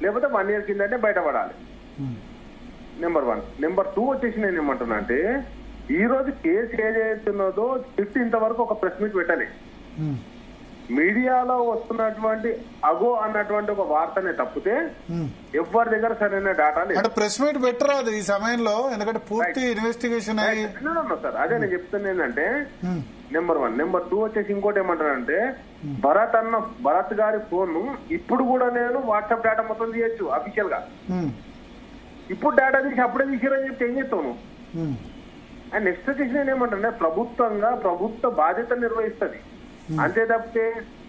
లేకపోతే 1 year కిందంటే బయటపడాలి. నెంబర్ 1. నెంబర్ 2 వచ్చేసి నేను ఏమంటున్నా అంటే ఈ రోజు కేసు ఏదైతున్నదో చిట్టు ఇంతవరకు ఒక ప్రెస్ మీట్ పెట్టాలి. మీడియాలో వస్తున్నటువంటి అగో అన్నటువంటి ఒక వార్తనే తప్పితే ఎవరి దగ్గర సరైన డేటా లేదు. ప్రెస్ మీట్ పెట్టరాదు ఈ సమయంలో, ఎందుకంటే పూర్తి ఇన్వెస్టిగేషన్ సార్. అదే నేను చెప్తాను ఏంటంటే నెంబర్ 1. నెంబర్ 2 వచ్చేసి ఇంకోటి ఏమంటానంటే భరత్ గారి ఫోన్ ఇప్పుడు కూడా నేను వాట్సాప్ డేటా మొత్తం తీయచ్చు అఫీషియల్ గా. ఇప్పుడు డేటా తీసి అప్పుడే తీసిరని చెప్తే ఏం చెప్తాను. అండ్ నెక్స్ట్ వచ్చేసి నేను ఏమంటానంటే ప్రభుత్వ బాధ్యత నిర్వహిస్తుంది అంతే తప్పితే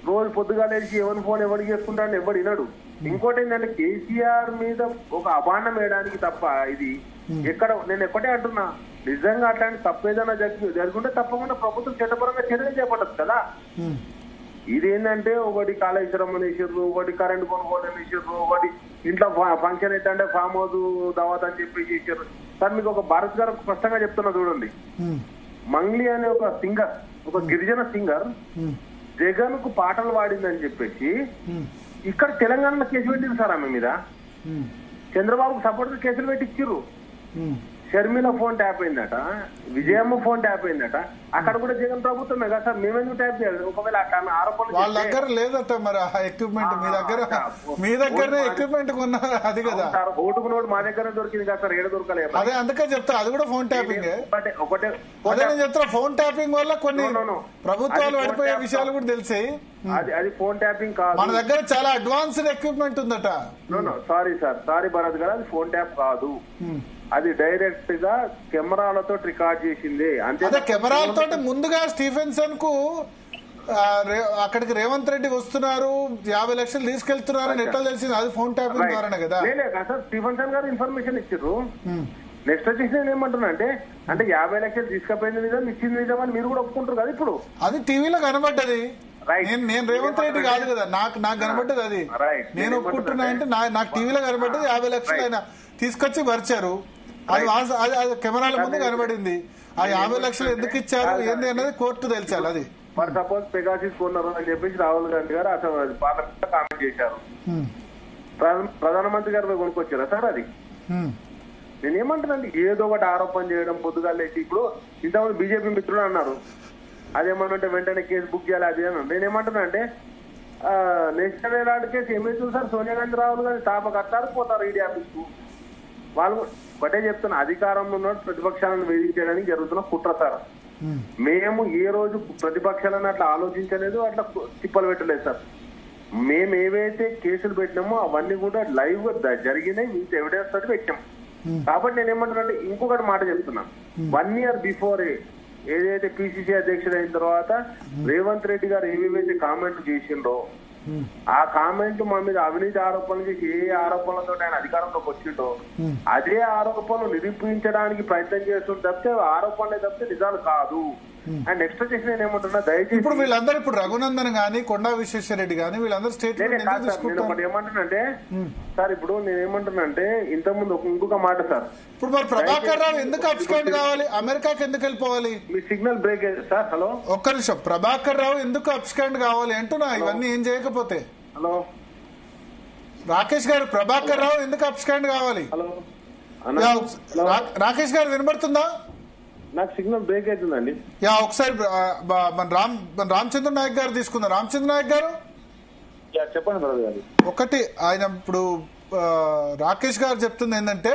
రోజు పొద్దుగా లేచి ఎవరి ఫోన్ ఎవరికి చేసుకుంటాడని ఎవడు వినడు. ఇంకోటి ఏంటంటే కేసీఆర్ మీద ఒక అభాండం వేయడానికి తప్ప ఇది ఎక్కడ నేను ఎక్కడే అంటున్నా, నిజంగా అట్లాంటి తప్పు ఏదైనా జరుగుంటే తప్పకుండా ప్రభుత్వం చట్టపరంగా చర్యలు చేపట్టదు కదా. ఇదేంటంటే ఒకటి కాళేశ్వరం అనేసారు, ఒకటి కరెంట్ కొనుగోలు అనేసారు, ఒకటి ఇంట్లో ఫంక్షన్ అయితే అంటే ఫామ్ హౌస్ దావత్ అని చెప్పి చేశారు. సార్ మీకు ఒక భారత్ గారు స్పష్టంగా చెప్తున్నా చూడండి, మంగ్లీ అనే ఒక సింగర్, ఒక గిరిజన సింగర్ జగన్ కు పాటలు పాడిందని చెప్పేసి ఇక్కడ తెలంగాణలో కేసు పెట్టింది సార్ ఆమె మీద. చంద్రబాబుకు సపోర్ట్ కేసులు పెట్టించారు. షర్మిల ఫోన్ ట్యాప్ అయిందట, విజయమ్మ ఫోన్ ట్యాప్ అయిందట. అక్కడ కూడా జగన్ ప్రభుత్వమే కదా సార్, మేమెందుకు ట్యాప్ చేయాలి? ఒకవేళ అక్కడ ఆరోపణలు వాళ్ళ దగ్గర లేదట మరి ఆ ఎక్విప్మెంట్, మీ దగ్గరనే ఎక్విప్మెంట్ కొన్నారు అది కదా. ఓటుకు నోటు మా దగ్గర దొరికింది కదా సార్, ఏడ దొరకలేదు. అదే అందుకే చెప్తా, అది కూడా ఫోన్ ట్యాపింగ్. ఒకటే అదే నేను చెప్తా, ఫోన్ ట్యాపింగ్ వల్ల కొన్ని ప్రభుత్వాలు పడిపోయే విషయాలు కూడా తెలిసాయి. అది ఫోన్ ట్యాపింగ్ కాదు, మన దగ్గర చాలా అడ్వాన్స్డ్ ఎక్విప్మెంట్ ఉందట. సారీ సార్, సారీ భరత్ గారు, అది ఫోన్ ట్యాప్ కాదు, అది డైరెక్ట్ గా కెమెరాలతో రికార్డ్ చేసింది. అదే కెమెరాలతో ముందుగా స్టీఫెన్సన్ కు అక్కడికి రేవంత్ రెడ్డి వస్తున్నారు, 50 లక్షలు తీసుకెళ్తున్నారు అని ఎట్లా తెలిసింది? అది ఫోన్ ట్యాపింగ్ ద్వారానే కదా. సార్ స్టీఫెన్సన్ గారు ఇన్ఫర్మేషన్ ఇచ్చారు. నెక్స్ట్ వచ్చేసి నేను ఏమంటున్నా అంటే 50 లక్షలు తీసుకుపోయింది నిజం, ఇచ్చింది నిజం అని మీరు కూడా ఒప్పుకుంటారు కదా. ఇప్పుడు అది టీవీలో కనబడ్డది, నేను రేవంత్ రెడ్డి కాదు కదా, నాకు కనబడ్డది. అది నేను ఒప్పుకుంటున్నా అంటే నాకు టీవీలో కనబడ్డది. 50 లక్షలు ఆయన తీసుకొచ్చి పరిచారు, అది కెమెరాల ముందు కనబడింది. ఆ 50 లక్షలు ఎందుకు ఇచ్చారు ఏంది అన్నది కోర్టు తెలిసాలి. అది ఫర్ సపోజ్ పెగాసిస్ కొన్నారు అని చెప్పేసి రాహుల్ గాంధీ గారు అసలు పార్లమెంట్ కామెంట్ చేశారు. ప్రధానమంత్రి గారు కొనుక్కొచ్చారా సార్? అది నేనేమంటానండి, ఏదో ఒకటి ఆరోపణ చేయడం పొద్దుగా లేచి. ఇప్పుడు ఇంతమంది బీజేపీ మిత్రులు అన్నారు, అదేమన్నంటే వెంటనే కేసు బుక్ చేయాలి అది అని. నేనేమంటున్నా అంటే నేషనల్ హెరాల్డ్ కేసు ఏమైతుంది సార్? సోనియా గాంధీ రాహుల్ గాంధీ తాప కట్టారు, పోతారు ఈడీ ఆఫీస్ కు. వాళ్ళు ఒకటే చెప్తున్నా, అధికారంలో ఉన్న ప్రతిపక్షాలను వేధించడానికి జరుగుతున్న కుట్ర సార్. మేము ఏ రోజు ప్రతిపక్షాలను అట్లా ఆలోచించలేదు, అట్లా తిప్పలు పెట్టలేదు సార్. మేము ఏవైతే కేసులు పెట్టినామో అవన్నీ కూడా లైవ్ గా జరిగినాయి, మీకు ఎవిడెన్స్ తోటి పెట్టాం. కాబట్టి నేను ఏమంటున్నా, ఇంకొకటి మాట చెప్తున్నా. 1 year బిఫోర్ ఏదైతే పిసిసి అధ్యక్షుడు అయిన తర్వాత రేవంత్ రెడ్డి గారు ఏవేవైతే కామెంట్ చేసిండ్రో, ఆ కామెంట్ మా మీద అవినీతి ఆరోపణలు చేసి ఏ ఆరోపణలతో ఆయన అధికారంలోకి వచ్చిండో అదే ఆరోపణలు నిరూపించడానికి ప్రయత్నం చేస్తుంది తప్పితే ఆరోపణలే తప్పితే నిజాలు కాదు. అండ్ నెక్స్ట్ వచ్చేసి నేను ఏమంటున్నా, దయచేసి ఇప్పుడు వీళ్ళందరూ ఇప్పుడు రఘునందన్ గానీ కొండా విశ్వేశ్వరరెడ్డి గానీ వీళ్ళందరూ స్టేట్మెంట్ నేను ఒకటి ఏమంటున్నాంటే సార్, ఇప్పుడు నేను ఏమంటున్నా అంటే ఇంతకుముందు ఇంకొక మాట సార్, ఇప్పుడు మరి ప్రభాకర్ రావు ఎందుకు అబ్స్కాండ్ కావాలి, అమెరికాకి ఎందుకు వెళ్ళిపోవాలి? మీ సిగ్నల్ బ్రేక్ సార్. హలో, ఒక్క నిమిషం. ప్రభాకర్ రావు ఎందుకు అబ్స్కాండ్ కావాలి అంటున్నా, ఇవన్నీ ఏం చేయకపోతే. హలో రాకేష్ గారు, ప్రభాకర్ రావు ఎందుకు అబ్స్కాండ్ కావాలి? హలో రాకేష్ గారు వినబడుతుందా? నాకు సిగ్నల్ బ్రేక్ అవుతుందండి. ఒకసారి మన రామచంద్ర నాయక్ గారు తీసుకుందాం. రామచంద్ర నాయక్ గారు చెప్పండి బ్రదర్ గారు. ఒకటి ఆయన ఇప్పుడు రాకేష్ గారు చెప్తుంది ఏంటంటే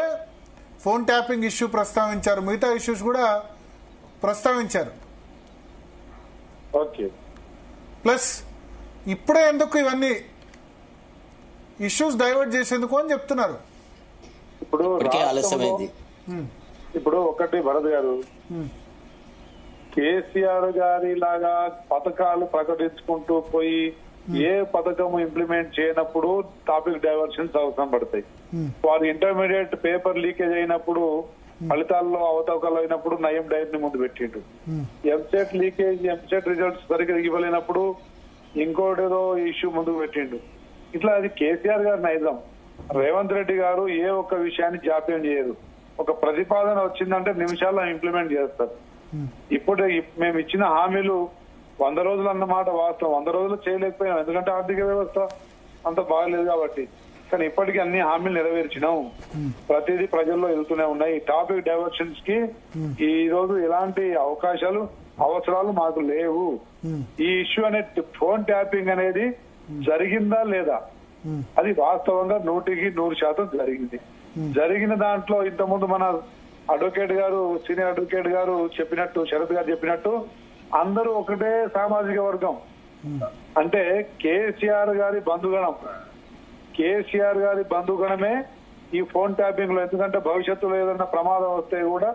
ఫోన్ ట్యాపింగ్ ఇష్యూ ప్రస్తావించారు, మిగతా ఇష్యూస్ కూడా ప్రస్తావించారు. ఓకే, ప్లస్ ఇప్పుడే ఎందుకు ఇవన్నీ ఇష్యూస్ డైవర్ట్ చేసేందుకు అని చెప్తున్నారు. ఇప్పుడు ఒకటి భరత్ గారు, కేసీఆర్ గారి లాగా పథకాలు ప్రకటించుకుంటూ పోయి ఏ పథకం ఇంప్లిమెంట్ చేయనప్పుడు టాపిక్ డైవర్షన్స్ అవసరం పడతాయి. వారు ఇంటర్మీడియట్ పేపర్ లీకేజ్ అయినప్పుడు, ఫలితాల్లో అవతవకలు అయినప్పుడు నయం డైట్ ని ముందు పెట్టిండు. ఎంసెట్ లీకేజ్, ఎంసెట్ రిజల్ట్స్ సరిగ్గా ఇవ్వలేనప్పుడు ఇంకోటేదో ఇష్యూ ముందుకు పెట్టిండు. ఇట్లా అది కేసీఆర్ గారి నైజం. రేవంత్ రెడ్డి గారు ఏ ఒక్క విషయాన్ని జాప్యం చేయరు. ఒక ప్రతిపాదన వచ్చిందంటే నిమిషాల్లో ఇంప్లిమెంట్ చేస్తారు. ఇప్పుడు మేము ఇచ్చిన హామీలు 100 రోజులు అన్నమాట వాస్తవం. 100 రోజులు చేయలేకపోయాం, ఎందుకంటే ఆర్థిక వ్యవస్థ అంత బాగలేదు కాబట్టి. కానీ ఇప్పటికీ అన్ని హామీలు నెరవేర్చినాం. ప్రతిదీ ప్రజల్లో వెళ్తూనే ఉన్నాయి. టాపిక్ డైవర్షన్స్ కి ఈ రోజు ఎలాంటి అవకాశాలు, అవసరాలు మాకు లేవు. ఈ ఇష్యూ అనే ఫోన్ ట్యాపింగ్ అనేది జరిగిందా లేదా, అది వాస్తవంగా 100% జరిగింది. జరిగిన దాంట్లో ఇంతకుముందు మన అడ్వకేట్ గారు, సీనియర్ అడ్వకేట్ గారు చెప్పినట్టు, శరత్ గారు చెప్పినట్టు అందరూ ఒకటే సామాజిక వర్గం. అంటే కేసీఆర్ గారి బంధుగణం, కేసీఆర్ గారి బంధుగణమే ఈ ఫోన్ ట్యాపింగ్ లో. ఎందుకంటే భవిష్యత్తులో ఏదైనా ప్రమాదం వస్తే కూడా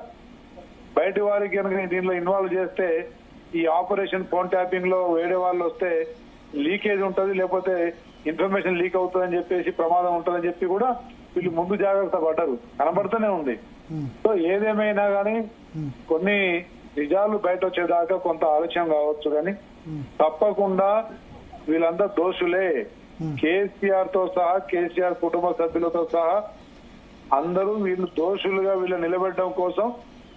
బయటి వారికి కనుక దీనిలో ఇన్వాల్వ్ చేస్తే, ఈ ఆపరేషన్ ఫోన్ ట్యాపింగ్ లో వేరే వాళ్ళు వస్తే లీకేజ్ ఉంటది, లేకపోతే ఇన్ఫర్మేషన్ లీక్ అవుతుందని చెప్పేసి ప్రమాదం ఉంటుందని చెప్పి కూడా వీళ్ళు ముందు జాగ్రత్త పడ్డారు. కనబడుతూనే ఉంది. సో ఏదేమైనా గానీ కొన్ని నిజాలు బయట వచ్చేదాకా కొంత ఆలస్యం కావచ్చు, కానీ తప్పకుండా వీళ్ళందరూ దోషులే. కేసీఆర్ తో సహా, కేసీఆర్ కుటుంబ సభ్యులతో సహా అందరూ వీళ్ళు దోషులుగా వీళ్ళు నిలబెట్టడం కోసం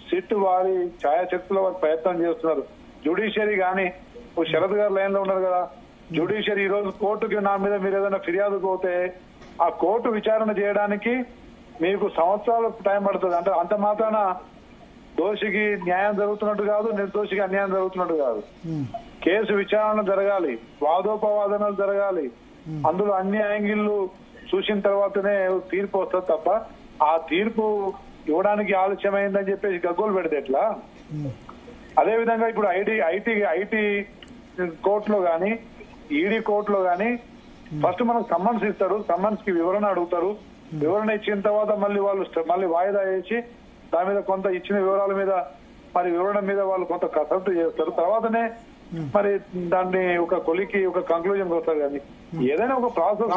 సిట్ వారి ఛాయాశక్తుల వారు ప్రయత్నం చేస్తున్నారు. జ్యుడిషియరీ గానీ, శరత్ గారు లైన్ లో ఉన్నారు కదా, జ్యుడిషియరీ ఈ రోజు కోర్టుకి నా మీద మీరు ఏదైనా ఫిర్యాదు పోతే ఆ కోర్టు విచారణ చేయడానికి మీకు సంవత్సరాలు టైం పడుతుంది. అంటే అంత మాత్రాన దోషికి న్యాయం జరుగుతున్నట్టు కాదు, నిర్దోషికి అన్యాయం జరుగుతున్నట్టు కాదు. కేసు విచారణ జరగాలి, వాదోపవాదనలు జరగాలి, అందులో అన్ని యాంగిళ్లు చూసిన తర్వాతనే తీర్పు వస్తుంది తప్ప ఆ తీర్పు ఇవ్వడానికి ఆలస్యమైందని చెప్పేసి గగ్గోలు పెడితే ఎట్లా? అదే విధంగా ఇప్పుడు ఐటీ కోర్టులో గాని ఈడీ కోర్టులో గాని ఫస్ట్ మనకు సమ్మన్స్ ఇస్తారు, సమ్మన్స్ కి వివరణ అడుగుతారు, వివరణ ఇచ్చిన తర్వాత మళ్ళీ వాయిదా వేసి దాని మీద కొంత ఇచ్చిన వివరాల మీద మరి వివరణ మీద వాళ్ళు కొంత కసరత్తు చేస్తారు, తర్వాతనే మరి దాన్ని ఒక కొలికి ఒక కంక్లూజన్ వస్తారు. కానీ ఏదైనా ఒక ప్రాసెస్.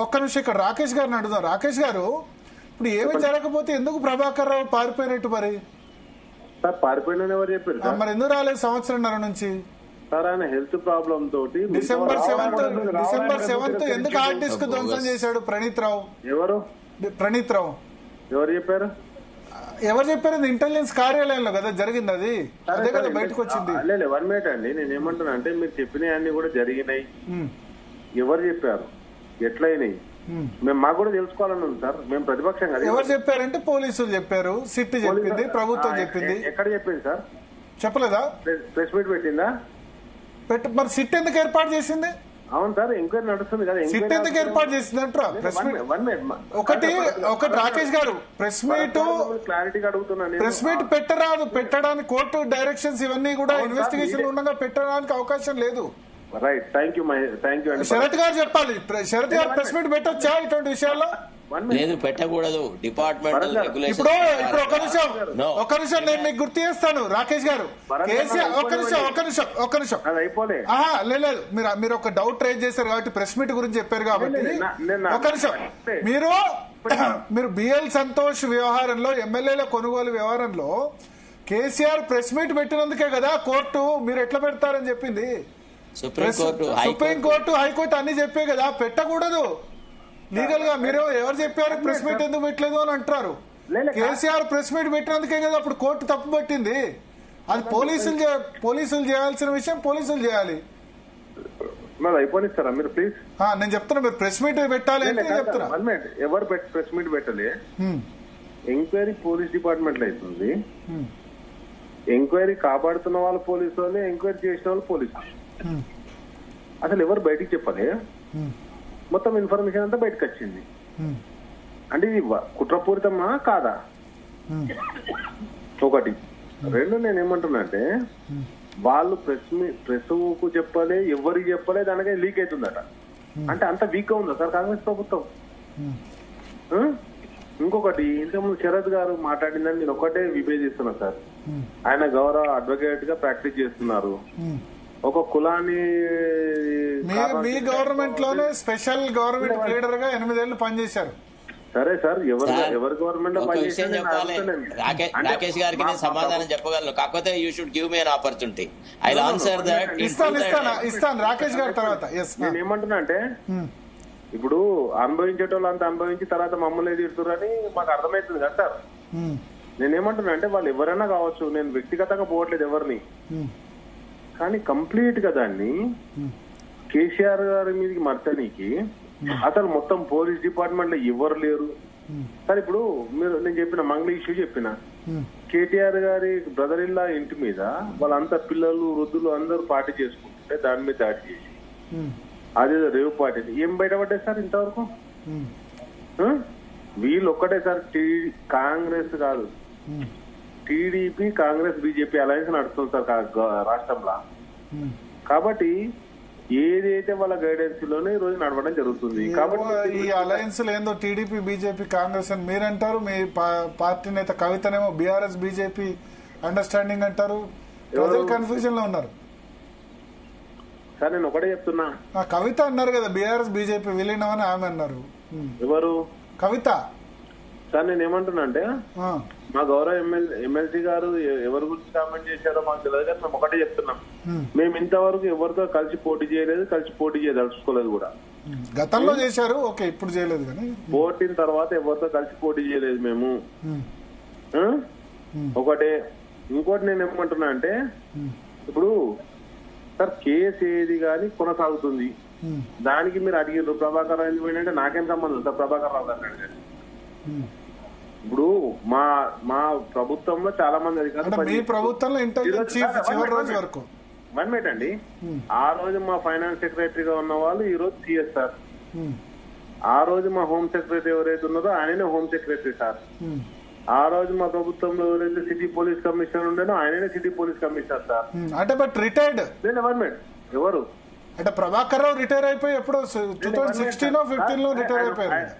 ఒక్క నిమిషం ఇక్కడ రాకేష్ గారిని అడుగుదాం. రాకేష్ గారు, ఇప్పుడు ఏమీ జరగకపోతే ఎందుకు ప్రభాకర్ రావు పారిపోయినట్టు? మరి సార్ పారిపోయిన ఎవరు చెప్పారు? మరి ఎందుకు రాలేదు సంవత్సరంన్నర నుంచి? సార్ ఆయన హెల్త్ ప్రాబ్లం తోటి డిసెంబర్ 7th ఎందుకు హార్డ్ డిస్క్ ధ్వంసం చేశాడు ప్రణీత్ రావు? ప్రణీత్ రావు ఎవరు చెప్పారు? ఎవరు చెప్పారు? ఇంటెలిజెన్స్ కార్యాలయంలో కదా జరిగింది, అది అదే కదా బయటకు వచ్చింది. 1 మినిట్ అండి, నేను ఏమంటున్నా అంటే మీరు చెప్పినవి అన్ని కూడా జరిగినాయి. ఎవరు చెప్పారు, ఎట్లయినాయి మేము మాకు కూడా తెలుసుకోవాలని ఉంది సార్. మేము ప్రతిపక్షం కదా. ఎవరు చెప్పారంటే పోలీసులు చెప్పారు, సిట్ చెప్పింది, ప్రభుత్వం చెప్పింది. ఎక్కడ చెప్పింది సార్? చెప్పలేదా? ప్రెస్ మీట్ పెట్టిందా? మరి సిట్ ఎందుకు ఏర్పాటు చేసింది? అవును సార్, ఎంక్వైరీ నడుస్తుంది కదా. సిట్ ఎందుకు ఏర్పాటు చేసిందంటారా? ఒకటి రాకేష్ గారు, ప్రెస్ మీట్ క్లారిటీగా అడుగుతున్నాను. ప్రెస్ మీట్ పెట్టరాదు, పెట్టడానికి కోర్టు డైరెక్షన్స్ ఇవన్నీ కూడా ఇన్వెస్టిగేషన్ ఉండగా పెట్టడానికి అవకాశం లేదు. రైట్, థ్యాంక్ యూ అండి. శరత్ గారు చెప్పాలి, శరత్ గారు ప్రెస్ మీట్ పెట్టొచ్చా ఇటువంటి విషయాల్లో? లేదు, పెట్టకూడదు. Departmental regulation. ఇప్పుడు ఒక నిమిషం నేను మీకు గుర్తు చేస్తాను రాకేష్ గారు. కేసీఆర్ ఒక్క నిమిషం లేదు, మీరు ఒక డౌట్ రైజ్ చేశారు కాబట్టి ప్రెస్ మీట్ గురించి చెప్పారు కాబట్టి ఒక నిమిషం. మీరు బిఎల్ సంతోష్ వ్యవహారంలో, ఎమ్మెల్యేల కొనుగోలు వ్యవహారంలో కేసీఆర్ ప్రెస్ మీట్ పెట్టినందుకే కదా కోర్టు మీరు ఎట్లా పెడతారని చెప్పింది. సుప్రీంకోర్టు, హైకోర్టు అన్ని చెప్పే కదా పెట్టకూడదు లీగల్ గా. మీరు ఎవరు చెప్పారు ప్రెస్ మీట్ ఎందుకు పెట్టలేదు అని అంటారు. కేసీఆర్ ప్రెస్ మీట్ పెట్టినందుకే కదా అప్పుడు కోర్టు తప్పు పట్టింది. అది పోలీసులు చేయాల్సిన విషయం పోలీసులు చేయాలి. అయిపోయిస్తారా మీరు ప్లీజ్? నేను చెప్తున్నా, మీరు ప్రెస్ మీట్ పెట్టాలి అంటే చెప్తున్నా. ఎవరు ప్రెస్ మీట్ పెట్టాలి? ఎంక్వైరీ పోలీస్ డిపార్ట్మెంట్ లో అవుతుంది. ఎంక్వైరీ కాపాడుతున్న వాళ్ళు పోలీసు వాళ్ళు, ఎంక్వైరీ చేసిన వాళ్ళు పోలీసు. అసలు ఎవరు బయటికి చెప్పాలి? మొత్తం ఇన్ఫర్మేషన్ అంతా బయటకు వచ్చింది. అంటే ఇది కుట్రపూరితమా కాదా? ఒకటి. రెండు, నేను ఏమంటున్నా అంటే వాళ్ళు ప్రెస్ కు చెప్పలే, ఎవరికి చెప్పలే, దానికే లీక్ అవుతుందట. అంటే అంత వీక్ గా ఉందా సార్ కాంగ్రెస్ ప్రభుత్వం? ఇంకొకటి, ఇంతకుముందు శరత్ గారు మాట్లాడిందని నేను ఒకటే విభేదిస్తున్నా సార్. ఆయన గౌరవ అడ్వకేట్ గా ప్రాక్టీస్ చేస్తున్నారు. ఒక కులాన్ని మీ గవర్నమెంట్ లోనే స్పెషల్ గవర్నమెంట్ లీడర్ గా 8 ఏళ్లు పనిచేశారు. సరే సార్, ఎవరు గవర్నమెంట్ లో విషయం చెప్పాలి. రాకేష్ గారికి నేను సమాధానం చెప్పగలను, కాకపోతే you should give me an opportunity. I will answer that. ఇస్తాను రాకేష్ గారి తర్వాత. నేను ఏమంటున్నా అంటే ఇప్పుడు అనుభవించేటోళ్ళు అంతా అనుభవించి తర్వాత మమ్మల్ని తీరుతురని మాకు అర్థమవుతుంది కదా సార్. నేనేమంటున్నా అంటే వాళ్ళు ఎవరైనా కావచ్చు, నేను వ్యక్తిగతంగా పోవట్లేదు ఎవరిని, కానీ కంప్లీట్ గా దాన్ని కేసీఆర్ గారి మీదకి మర్చనీకి అసలు మొత్తం పోలీస్ డిపార్ట్మెంట్ లో ఎవరు లేరు సార్. ఇప్పుడు నేను చెప్పిన మంగళ ఇష్యూ చెప్పిన, కేటీఆర్ గారి బ్రదర్ ఇల్లా ఇంటి మీద వాళ్ళంతా పిల్లలు వృద్ధులు అందరూ పార్టీ చేసుకుంటుంటే దాని మీద దాడి చేసి అదేదో రేవు పార్టీ ఏం బయటపడ్డాయి సార్ ఇంతవరకు? వీళ్ళు ఒక్కటే సార్, కాంగ్రెస్ కాదు, టీడీపీ కాంగ్రెస్ బీజేపీ అలయన్స్ నడుస్తుంది సార్ రాష్ట్రంలో. కాబట్టి ఏదైతే వాళ్ళ గైడెన్స్ లోనే ఈ రోజు నడవడం జరుగుతుంది. కాబట్టి ఈ అలయన్స్ ఏందో టీడీపీ బీజేపీ కాంగ్రెస్ అని మీరు అంటారు, మీ పార్టీ నేత కవితనేమో బీఆర్ఎస్ బీజేపీ అండర్స్టాండింగ్ అంటారు. ప్రజలు కన్ఫ్యూజన్ లో ఉన్నారు సార్. నేను ఒకటే చెప్తున్నా, కవిత అన్నారు కదా బీఆర్ఎస్ బీజేపీ విలీనం అని ఆమె అన్నారు. ఎవరు? కవిత సార్. నేను ఏమంటున్నా అంటే మా గౌరవ ఎమ్మెల్సీ గారు ఎవరి గురించి కామెంట్ చేశారో మాకు తెలియదు, కానీ మేము ఒకటే చెప్తున్నాం, మేము ఇంతవరకు ఎవరితో కలిసి పోటీ చేయలేదు, కలిసి పోటీ చేయదలుచుకోలేదు కూడా. గతంలో చేశారు, ఓకే, ఇప్పుడు చేయలేదు. కానీ పోటీన తర్వాత ఎవరితో కలిసి పోటీ చేయలేదు మేము. ఒకటే. ఇంకోటి నేను ఏమంటున్నా అంటే ఇప్పుడు సార్ కేసు ఏది కానీ కొనసాగుతుంది, దానికి మీరు అడిగారు ప్రభాకర్ రావు ఎందుకు అంటే నాకేం సంబంధం సార్ ప్రభాకర్ రావు గారు. ఇప్పుడు మా మా ప్రభుత్వంలో చాలా మంది అధికారులు మీ ప్రభుత్వంలో ఇంటెలిజెన్స్ చీఫ్ చివరి రోజు వరకు 1 మినిట్ అండి. ఆ రోజు మా ఫైనాన్స్ సెక్రటరీగా ఉన్న వాళ్ళు ఈ రోజు సిఎస్ సార్. ఆ రోజు మా హోమ్ సెక్రటరీ ఎవరైతే ఉన్నారో ఆయననే హోమ్ సెక్రటరీ సార్. ఆ రోజు మా ప్రభుత్వంలో ఎవరైతే సిటీ పోలీస్ కమిషనర్ ఉండేనో ఆయననే సిటీ పోలీస్ కమిషనర్ సార్. అంటే బట్ రిటైర్డ్ 1 మినిట్ ఎవరు అంటే ప్రభాకర్ రావు రిటైర్ అయిపోయి ఎప్పుడు 2016-15 రిటైర్ అయిపోయారు.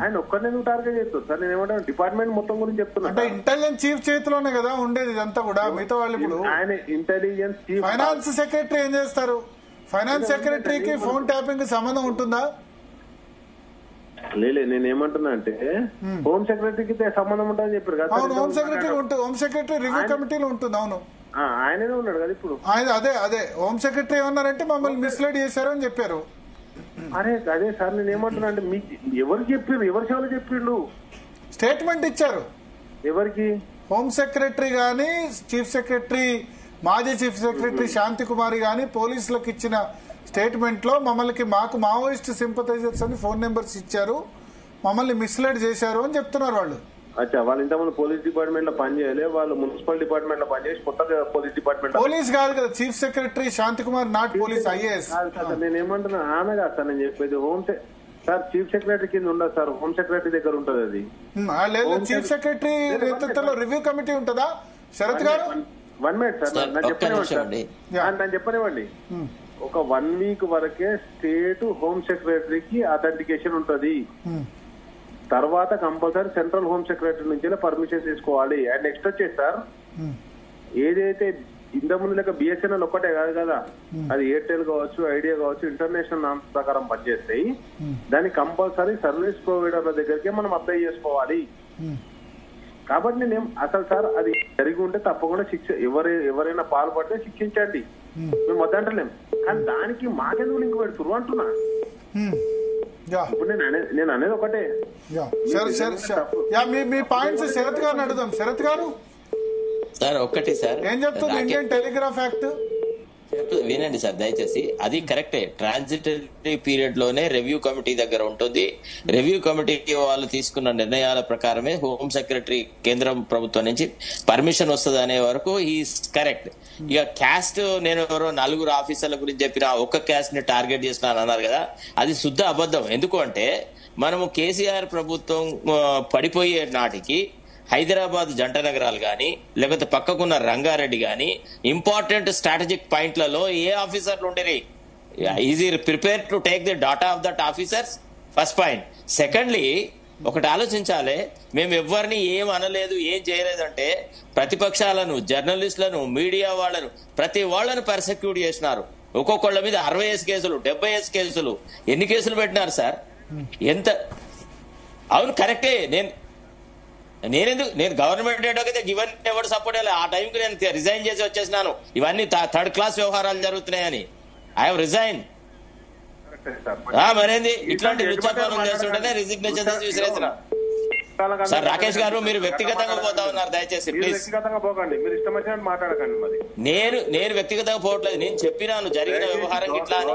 ఆయన ఒక్కరిని టార్గెట్ చేస్తారు సార్. నేను ఏమంటాను డిపార్ట్మెంట్ మొత్తం గురించి చెప్తున్నా. అంటే ఇంటెలిజెన్స్ చీఫ్ చేతిలోనే కదా ఉండేది ఇదంతా కూడా. మిగతా వాళ్ళు ఇప్పుడు ఆయన ఇంటెలిజెన్స్ చీఫ్. ఫైనాన్స్ సెక్రటరీ ఏం చేస్తారు? ఫైనాన్స్ సెక్రటరీకి ఫోన్ ట్యాపింగ్ సంబంధం ఉంటుందా? లేదు, నేను ఏమంటున్నా అంటే హోమ్ సెక్రటరీకి సంబంధం ఉంటుందని చెప్పారు కదా. అవును, హోమ్ సెక్రటరీ ఉంటుంది. హోమ్ సెక్రటరీ రివ్యూ కమిటీలో ఉంటుంది. అవును, ఆయననే ఉన్నాడు కదా ఇప్పుడు. ఆయన అదే హోమ్ సెక్రటరీ ఏమన్నారంటే మమ్మల్ని మిస్లీడ్ చేశారు అని చెప్పారు. అదే సార్ నేను ఏమంటున్నా అంటే మీకు ఎవరు చెప్పారు? ఎవరి సేవలు చెప్పిండు? స్టేట్మెంట్ ఇచ్చారు. ఎవరికి? హోమ్ సెక్రటరీ గాని, చీఫ్ సెక్రటరీ, మాజీ చీఫ్ సెక్రటరీ శాంతి కుమారి గాని పోలీసులకు ఇచ్చిన స్టేట్మెంట్ లో మాకు మావోయిస్ట్ సింపథైజర్స్ అని ఫోన్ నెంబర్స్ ఇచ్చారు, మమ్మల్ని మిస్లీడ్ చేశారు అని చెప్తున్నారు వాళ్ళు. అచ్చా, వాళ్ళు ఇంతమంది పోలీస్ డిపార్ట్మెంట్ లో పనిచేయాలి, వాళ్ళు మున్సిపల్ డిపార్ట్మెంట్ లో పనిచేసి కొత్తగా పోలీస్ డిపార్ట్మెంట్. పోలీస్ కాదు కదా chief secretary Shanti Kumar, not police, IAS. నేను ఏమంటున్నా ఆమె కాదు సార్ నేను చెప్పేది. హోమ్ సార్ చీఫ్ సెక్రటరీ కింద ఉండదు సార్, హోమ్ సెక్రటరీ దగ్గర ఉంటది అది. లేదు, చీఫ్ సెక్రటరీ నేతృత్వంలో రివ్యూ కమిటీ ఉంటుందా శరత్ గారు? 1 మినిట్ సార్, నన్ను చెప్పనివ్వండి. ఒక 1 వీక్ వరకే స్టేట్ హోమ్ సెక్రటరీకి అథెంటికేషన్ ఉంటది. తర్వాత కంపల్సరీ సెంట్రల్ హోమ్ సెక్రటరీ నుంచి పర్మిషన్ తీసుకోవాలి. అండ్ నెక్స్ట్ వచ్చేసి సార్ ఏదైతే ఇంత ముందు లెక్క బిఎస్ఎన్ఎల్ ఒక్కటే కాదు కదా, అది ఎయిర్టెల్ కావచ్చు, ఐడియా కావచ్చు, ఇంటర్నేషనల్ నామ్స్ ప్రకారం పనిచేస్తాయి. దాన్ని కంపల్సరీ సర్వీస్ ప్రొవైడర్ల దగ్గరికి మనం అప్లై చేసుకోవాలి. కాబట్టి నేను అసలు సార్ అది జరిగి ఉంటే తప్పకుండా ఎవరైనా పాల్పడితే శిక్షించండి, మేము వద్దంటలేం. కానీ దానికి మాకెందుకు లింక్ పెడుతురు అంటున్నా. ఇప్పుడు నేను అనేది ఒకటే. మీ పాయింట్స్ శరత్ గారిని అడుగుదాం. శరత్ గారు సార్ ఒక్కటి సార్ ఏం చెప్తుంది ఇండియన్ టెలిగ్రాఫ్ యాక్ట్? వినండి సార్ దయచేసి. అది కరెక్టే, ట్రాన్సిటరీ పీరియడ్ లోనే రివ్యూ కమిటీ దగ్గర ఉంటుంది. రివ్యూ కమిటీ వాళ్ళు తీసుకున్న నిర్ణయాల ప్రకారమే హోమ్ సెక్రటరీ కేంద్ర ప్రభుత్వం నుంచి పర్మిషన్ వస్తుంది అనే వరకు ఈస్ కరెక్ట్. ఇక క్యాస్ట్ నేను ఎవరో 4 ఆఫీసర్ల గురించి చెప్పిన ఒక్క క్యాస్ట్ ని టార్గెట్ చేస్తున్నాను అన్నారు కదా, అది శుద్ధ అబద్ధం. ఎందుకు అంటే మనము కేసీఆర్ ప్రభుత్వం పడిపోయే నాటికి హైదరాబాద్ జంట నగరాలు గాని లేకపోతే పక్కకున్న రంగారెడ్డి గాని ఇంపార్టెంట్ స్ట్రాటజిక్ పాయింట్లలో ఏ ఆఫీసర్లు ఉండేవి? Easy prepare to take the data of that officers? First point. Secondly ఒకటి ఆలోచించాలి, మేము ఎవరిని ఏం అనలేదు, ఏం చేయలేదంటే ప్రతిపక్షాలను, జర్నలిస్టులను, మీడియా వాళ్ళను, ప్రతి వాళ్ళను పర్సెక్యూట్ చేసినారు. ఒక్కొక్కళ్ళ మీద 60 కేసులు, 70 కేసులు, ఎన్ని కేసులు పెట్టినారు సార్? ఎంత? అవును కరెక్టే. నేను గవర్నమెంట్ అయితే గివన్ ఎవరు సపోర్ట్ చేయాలి? ఆ టైంకి నేను రిజైన్ చేసి వచ్చేసినాను. ఇవన్నీ 3rd క్లాస్ వ్యవహారాలు జరుగుతున్నాయని ఐ హావ్ రిజైన్. మరేంది ఇట్లాంటి రుచాపానం చేస్తుంటేనే రిజిగ్నేషన్ చేసి విసిరేసిన. సార్ రాకేష్ గారు మీరు వ్యక్తిగతంగా పోతా ఉన్నారు, దయచేసి ప్లీజ్. నేను వ్యక్తిగతంగా పోవట్లేదు, నేను చెప్పినాను జరిగిన వ్యవహారం ఇట్లా అని.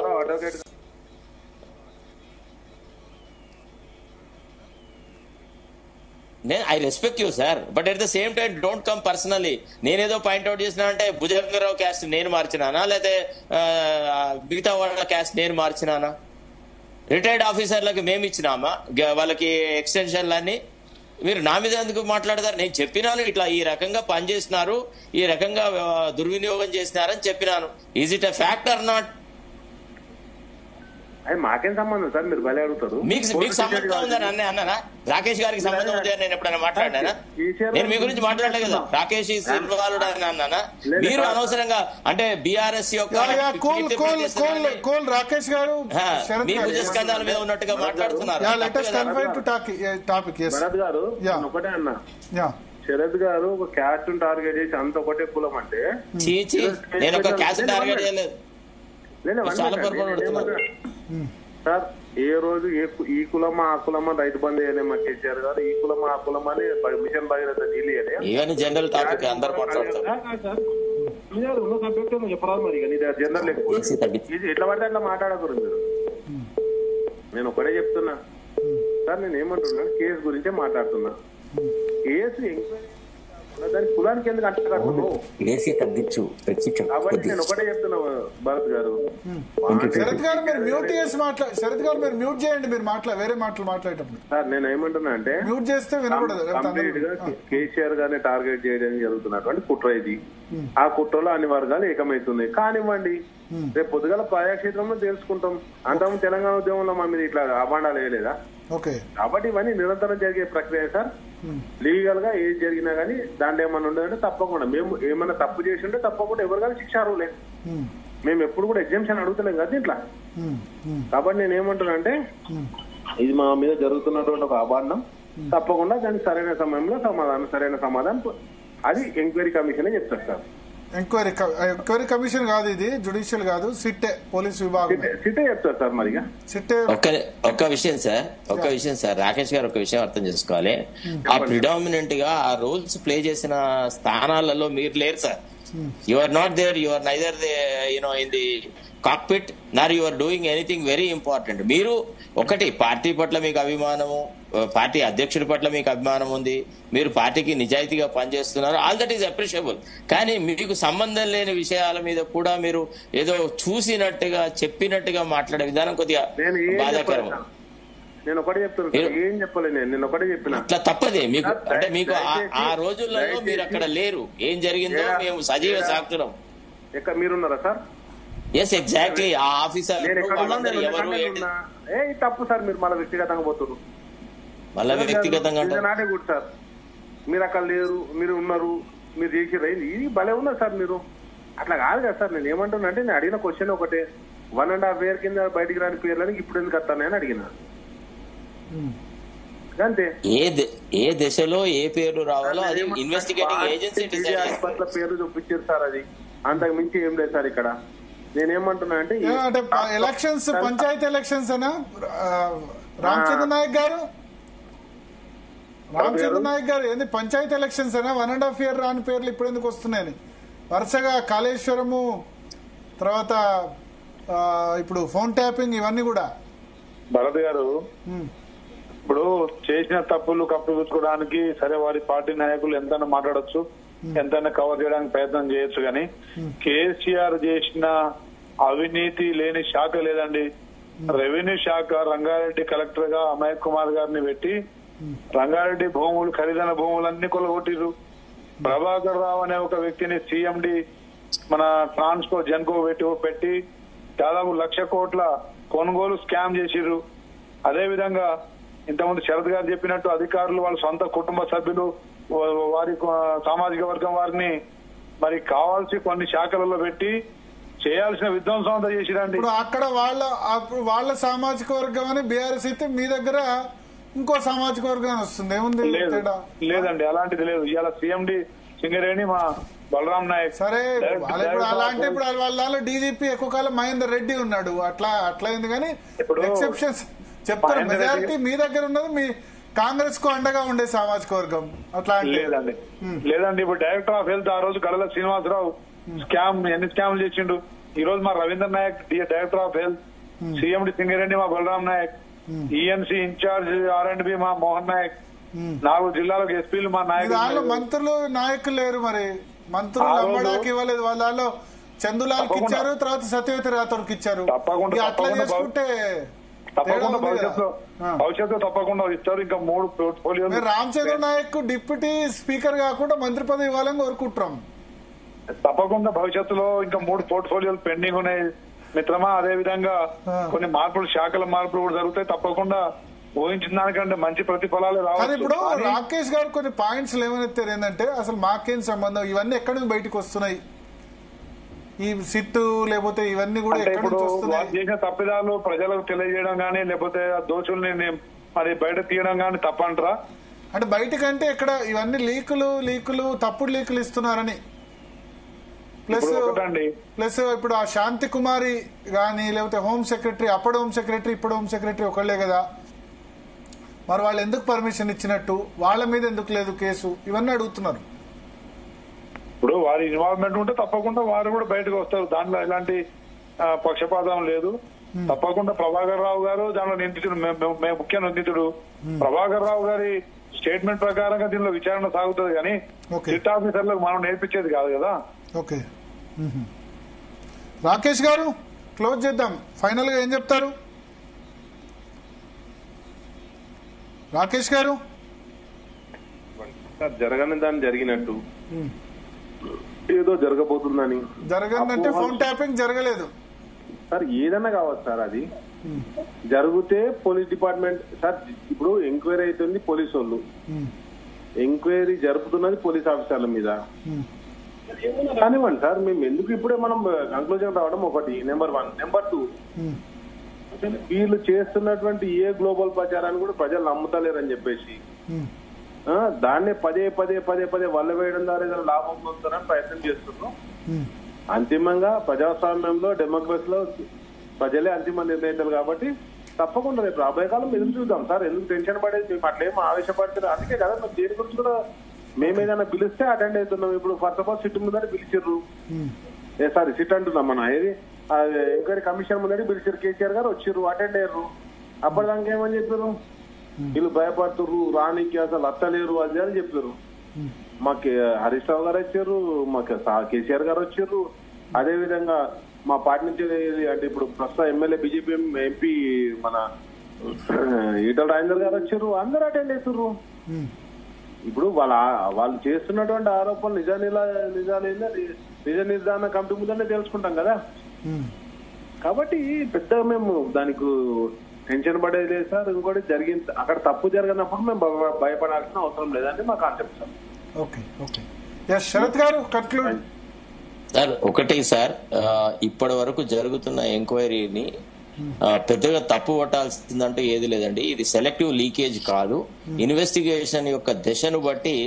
I respect you sir, but at the same time don't come personally. నేనేదో పాయింట్అవుట్ చేసినా అంటే భుజంగరావు క్యాస్ట్ నేను మార్చినానా, లేకపోతే మిగతా వాళ్ళ క్యాస్ట్ నేను మార్చినానా? రిటైర్డ్ ఆఫీసర్లకి మేము ఇచ్చినామా వాళ్ళకి ఎక్స్టెన్షన్లన్నీ? మీరు నా మీద ఎందుకు మాట్లాడతారు? నేను చెప్పినాను ఇట్లా ఈ రకంగా పనిచేసినారు, ఈ రకంగా దుర్వినియోగం చేసినారని చెప్పినాను. Is it a fact are not? అది మాకేం సంబంధం సార్, మీరు భలే అడుగుతారు. మీకు సంబంధం ఉందని అన్నానా? రాకేష్ గారికి సంబంధం ఉంది అని నేను ఎప్పుడైనా మాట్లాడినా? నేను మీ గురించి మాట్లాడలేదు కదా. రాకేష్ ఇన్వాల్వ్డ్ అని అన్నానా? మీరు అనవసరంగా అంటే బీఆర్ఎస్ యొక్క రాకేష్ గారు మీ భుజస్కంధాల మీద ఉన్నట్టుగా మాట్లాడుతున్నారు. భరత్ గారు ఒకటే అన్నా, శరత్ గారు ఒక క్యాస్ట్ టార్గెట్ చేసి అంత ఒకటే కులం అంటే నేను ఒక క్యాస్ట్ టార్గెట్ చేయలేదు. చాలా పొరపాటు సార్. ఏ రోజు ఈ కులమా ఆ కులమా రైతు బంధు వేయలేమా కేసీఆర్ గారు? ఈ కులమా ఆ కులమా అని మిషన్ భగీరథ నీళ్ళు జనరల్ టాపిక్ అందరు మాట్లాడతారు. చెప్పరాదు మరి జనరల్ ఎట్లా పడితే అట్లా మాట్లాడకూడదు మీరు. నేను ఒకటే చెప్తున్నా, సార్ నేను ఏమంటున్నా, కేసు గురించే మాట్లాడుతున్నా. కేసు ఎంక్వైరీ దాని కులానికి ఎందుకు అంటున్నాను కాబట్టి నేను ఒకటే చెప్తున్నా భరత్ గారు. శరత్ గారు మీరు మ్యూట్ చేసి శరత్ గారు మీరు మ్యూట్ చేయండి, మీరు వేరే మాటలు మాట్లాడేటప్పుడు. సార్ నేను ఏమంటున్నా అంటే మ్యూట్ చేస్తే వినకూడదు. కంప్లీట్ గా కేసీఆర్ గారిని టార్గెట్ చేయడానికి జరుగుతున్నటువంటి కుట్ర ఇది. ఆ కుట్రలో అన్ని వర్గాలు ఏకమవుతున్నాయి. కానివ్వండి, రేపు పొద్దుగల ప్రజాక్షేత్రంలో తెలుసుకుంటాం. అంతకు తెలంగాణ ఉద్యమంలో మా మీద ఇట్లా అభాండాలు వేయలేదా? కాబట్టి ఇవన్నీ నిరంతరం జరిగే ప్రక్రియ సార్. లీగల్ గా ఏది జరిగినా గానీ దాంట్లో ఏమన్నా ఉండదంటే తప్పకుండా మేము ఏమన్నా తప్పు చేసి ఉంటే తప్పకుండా ఎవరు కానీ శిక్ష అర్హులే. మేము ఎప్పుడు కూడా ఎగ్జామ్షన్ అడుగుతలేం కదా ఇట్లా. కాబట్టి నేను ఏమంటున్నా అంటే ఇది మా మీద జరుగుతున్నటువంటి ఒక అభాండం. తప్పకుండా దానికి సరైన సమయంలో సరైన సమాధానం అది ఎంక్వైరీ కమిషన్ చెప్తారు సార్. ఎంక్వైరీ కమిషన్ కాదు, ఇది జుడిషియల్ కాదు, సిట్టే పోలీస్ విభాగం సిట్టే చెప్తారు సార్. మరి సిట్టే ఒక్క విషయం సార్ రాకేష్ గారు ఒక విషయం అర్థం చేసుకోవాలి. ఆ ప్రిడామినెంట్ గా ఆ రోల్స్ ప్లే చేసిన స్థానాలలో మీరు లేరు sir. You are not there, you are neither in the cockpit nor you are doing anything very important. మీరు ఒకటి పార్టీ పట్ల మీకు అభిమానము, పార్టీ అధ్యక్షుడి పట్ల మీకు అభిమానం ఉంది, మీరు పార్టీకి నిజాయితీగా పనిచేస్తున్నారు, ఆల్ దట్ ఈస్ అప్రిషియబుల్. కానీ మీకు సంబంధం లేని విషయాల మీద కూడా మీరు ఏదో చూసినట్టుగా చెప్పినట్టుగా మాట్లాడే విధానం కొద్దిగా బాధాకరం. నేను ఒకటి చెప్తాను, ఏం చెప్పలేదు. నేను ఒకటే చెప్పిన అట్లా తప్పదే మీకు. అంటే మీకు ఆ రోజులలో మీరు అక్కడ లేరు, ఏం జరిగిందో మేము సజీవ సాక్షులం. మీరున్నారా సార్? Yes exactly. ఆ ఆఫీసర్ తప్పు సార్. మీరు మళ్ళీ వ్యక్తిగతంగా పోతున్నారు. మళ్ళీ వ్యక్తిగతంగా నాటే కూడా సార్. మీరు అక్కడ లేరు, మీరు ఉన్నారు, మీరు చేసి ఇది భలే ఉన్నారు సార్. మీరు అట్లా కాదు కదా సార్. నేను ఏమంటున్నా అంటే నేను అడిగిన క్వశ్చన్ ఒకటే, 1.5 year కింద బయటికి రాని పేర్లని ఇప్పుడు ఎందుకు వస్తానని అడిగిన అంతే. ఏ దశలో ఏ పేరు రావాలో అది ఇన్వెస్టిగేటింగ్ ఏజెన్సీ పట్ల పేర్లు చూపించారు సార్. అది అంతకు మించి ఏం లేదు సార్. ఇక్కడ నేనేమంటున్నా అంటే ఎలక్షన్స్, పంచాయతీ ఎలక్షన్స్ అనా రామచంద్ర నాయక్ గారు ఏంది పంచాయతీ ఎలక్షన్స్ అయినా 1.5 year రాని పేర్లు ఇప్పుడు ఎందుకు వస్తున్నాయని వరుసగా కాళేశ్వరము, తర్వాత ఇప్పుడు ఫోన్ ట్యాపింగ్, ఇవన్నీ కూడా. భరత్ గారు ఇప్పుడు చేసిన తప్పులు కప్పిపుచ్చుకోవడానికి సరే వారి పార్టీ నాయకులు ఎంతైనా మాట్లాడొచ్చు, ఎంతైనా కవర్ చేయడానికి ప్రయత్నం చేయొచ్చు, కానీ కేసీఆర్ చేసిన అవినీతి లేని శాఖ లేదండి. రెవెన్యూ శాఖ రంగారెడ్డి కలెక్టర్ గా అమయ్ కుమార్ గారిని పెట్టి రంగారెడ్డి భూములు, ఖరీదైన భూములన్నీ కొలగొట్టిరు. ప్రభాకర్ రావు అనే ఒక వ్యక్తిని సిఎండి మన ట్రాన్స్కో జెన్కో పెట్టి దాదాపు 1,00,000 కోట్ల కొనుగోలు స్కామ్ చేసిర్రు. అదే విధంగా ఇంతకుముందు శరత్ గారు చెప్పినట్టు అధికారులు వాళ్ళ సొంత కుటుంబ సభ్యులు వారి సామాజిక వర్గం వారిని మరి కావాల్సి కొన్ని శాఖలలో పెట్టి చేయాల్సిన విధ్వంసం అంతా చేసిరండి. ఇప్పుడు అక్కడ వాళ్ళ సామాజిక వర్గం అని బీఆర్ఎస్ అయితే మీ దగ్గర ఇంకో సామాజిక వర్గం వస్తుంది. ఏముంది? లేదండి, అలాంటిది లేదు. ఇవాళ సిఎండి సింగరేణి మా బలరాం నాయక్. సరే అలాంటి ఇప్పుడు వాళ్ళ డీజీపీ ఎక్కువ కాలం మహేందర్ రెడ్డి ఉన్నాడు. అట్లా అయింది. కానీ ఎక్సెప్షన్స్ చెప్తారు. మెజారిటీ మీ దగ్గర ఉన్నది మీ కాంగ్రెస్ కు అండగా ఉండే సామాజిక వర్గం. అట్లా లేదండి. ఇప్పుడు డైరెక్టర్ ఆఫ్ హెల్త్ ఆ రోజు గడల శ్రీనివాసరావు ఎన్ని స్కామ్లు చేసిండు. ఈ రోజు మా Ravindra Nayak director of health, CMD Singareni మా Balaram Naik, ENC incharge R&B మా మోహన్ నాయక్, 4 జిల్లాలకు ఎస్పీలు మా నాయకులు. మంత్రులు నాయకులు లేరు. మరి మంత్రులు అమ్మడానికి ఇవ్వలేదు. వాళ్ళలో చందులాల్కి ఇచ్చారు, తర్వాత సత్యవతి రాథోడ్కి ఇచ్చారు. అట్లా చేసుకుంటే భవిష్యత్తు తప్పకుండా ఇస్తారు. ఇంకా 3 పోర్ట్ఫోలియోలు. రామచంద్ర నాయక్ డిప్యూటీ స్పీకర్ కాకుండా మంత్రి పదవి ఇవ్వాలని కోరుకుంటున్నాం. తప్పకుండా భవిష్యత్తులో ఇంకా 3 పోర్ట్ఫోలియోలు పెండింగ్ ఉన్నాయి మిత్రమా. అదే విధంగా కొన్ని మార్పులు, శాఖల మార్పులు కూడా జరుగుతాయి. తప్పకుండా ఊహించిన దానికంటే మంచి ప్రతిఫలాలు రావాలి. ఇప్పుడు రాకేష్ గారు కొన్ని పాయింట్స్ ఏమనెత్తారు ఏంటంటే, అసలు మాకేం సంబంధం, ఇవన్నీ ఎక్కడి నుంచి బయటకు వస్తున్నాయి, ఈ సిట్టు లేకపోతే ఇవన్నీ కూడా ఇప్పుడు చేసిన తప్పిదాలు ప్రజలకు తెలియజేయడం గానీ, లేకపోతే దోషుల్ని మరి బయట తీయడం గానీ తప్పంటారా? అంటే బయటకంటే ఇక్కడ ఇవన్నీ లీకులు తప్పుడు లీకులు ఇస్తున్నారని. ప్లస్ ఇప్పుడు ఆ శాంతి కుమారి గానీ, లేకపోతే హోమ్ సెక్రటరీ, అప్పుడు హోమ్ సెక్రటరీ, ఇప్పుడు హోమ్ సెక్రటరీ ఒకళ్లే కదా, మరి వాళ్ళు ఎందుకు పర్మిషన్ ఇచ్చినట్టు, వాళ్ళ మీద ఎందుకు లేదు కేసు, ఇవన్నీ అడుగుతున్నారు. ఇప్పుడు వారి ఇన్వాల్వ్మెంట్ ఉంటే తప్పకుండా వారు కూడా బయటకు వస్తారు. దాంట్లో ఎలాంటి పక్షపాతం లేదు. తప్పకుండా ప్రభాకర్ రావు గారు దానిలో నిందితుడు, ముఖ్య నిందితుడు ప్రభాకర్ రావు గారి స్టేట్మెంట్ ప్రకారంగా దీనిలో విచారణ సాగుతుంది కానీ సిట్ ఆఫీసర్లకు మనం నేర్పించేది కాదు కదా. ఓకే, రాకేష్ గారు క్లోజ్ చేద్దాం. ఫైనల్ గా ఏం చెప్తారు రాకేష్ గారు? జరగని దాన్ని జరిగినట్టు, ఏదో జరగబోతుందని. జరగదంటే ఫోన్ ట్యాపింగ్ జరగలేదు సార్, ఏదన్నా కావచ్చు సార్. అది జరిగితే పోలీస్ డిపార్ట్మెంట్ సార్, ఇప్పుడు ఎంక్వైరీ అవుతుంది పోలీసు వాళ్ళు, ఎంక్వైరీ జరుపుతున్నది పోలీస్ ఆఫీసర్ల మీద కానివ్వండి సార్. మేము ఎందుకు ఇప్పుడే మనం కంక్లూజన్ రావడం ఒకటి, నెంబర్ 1. నెంబర్ 2, వీళ్ళు చేస్తున్నటువంటి ఏ గ్లోబల్ ప్రచారాన్ని కూడా ప్రజలు నమ్ముతలేరని చెప్పేసి దాన్నే పదే వల్ల వేయడం ద్వారా ఏదైనా లాభం పొందుతారని ప్రయత్నం చేస్తున్నాం. అంతిమంగా ప్రజాస్వామ్యంలో, డెమోక్రసీలో ప్రజలే అంతిమ నిర్ణయితారు కాబట్టి తప్పకుండా రేపు రాబోయే కాలం ఎదురు చూద్దాం సార్. ఎందుకు టెన్షన్ పడేది, మేము అట్లేమో ఆవేశపడుతున్నారు. అందుకే కదా మేము దేని గురించి కూడా మేము ఏదైనా పిలిస్తే అటెండ్ అవుతున్నాం. ఇప్పుడు ఫస్ట్ ఆఫ్ ఆల్ సిట్ ముందని పిలిచిర్రు, సారీ సిట్ అంటున్నాం మన, ఏది ఎంక్వైరీ కమిషన్ ముందని పిలిచారు. కేసీఆర్ గారు వచ్చిర్రు, అటెండ్ అయ్యారు. అప్పటిదాకా ఏమని చెప్పారు, వీళ్ళు భయపడుతుర్రు, రానికి అసలు అత్తలేరు అది అని చెప్పారు. మాకు హరీష్ రావు గారు వచ్చారు, మాకు కేసీఆర్ గారు వచ్చారు. అదే విధంగా మా పార్టీ నుంచి అంటే ఇప్పుడు ప్రస్తుతం ఎమ్మెల్యే బీజేపీ ఎంపీ మన ఈటల రాజేందర్ గారు వచ్చారు. అందరూ అటెండ్ అవుతుర్రు. ఇప్పుడు వాళ్ళు చేస్తున్నటువంటి ఆరోపణలు నిజ నిర్ధారణ కమిటీ ముందనే తెలుసుకుంటాం కదా. కాబట్టి పెద్దగా మేము దానికి టెన్షన్ పడేది లేదు సార్. ఇంకోటి జరిగింది, అక్కడ తప్పు జరిగినప్పుడు మేము భయపడాల్సిన అవసరం లేదంటే మా కాన్సెప్ట్ సార్. శరత్ గారు కన్క్లూడ్. సార్ ఒకటి సార్, ఇప్పటి వరకు జరుగుతున్న ఎంక్వైరీని పెద్దగా తప్పు పట్టాల్సిందంటే ఏది లేదండి. ఇది సెలెక్టివ్ లీకేజ్ కాదు. ఇన్వెస్టిగేషన్ యొక్క దశను బట్టి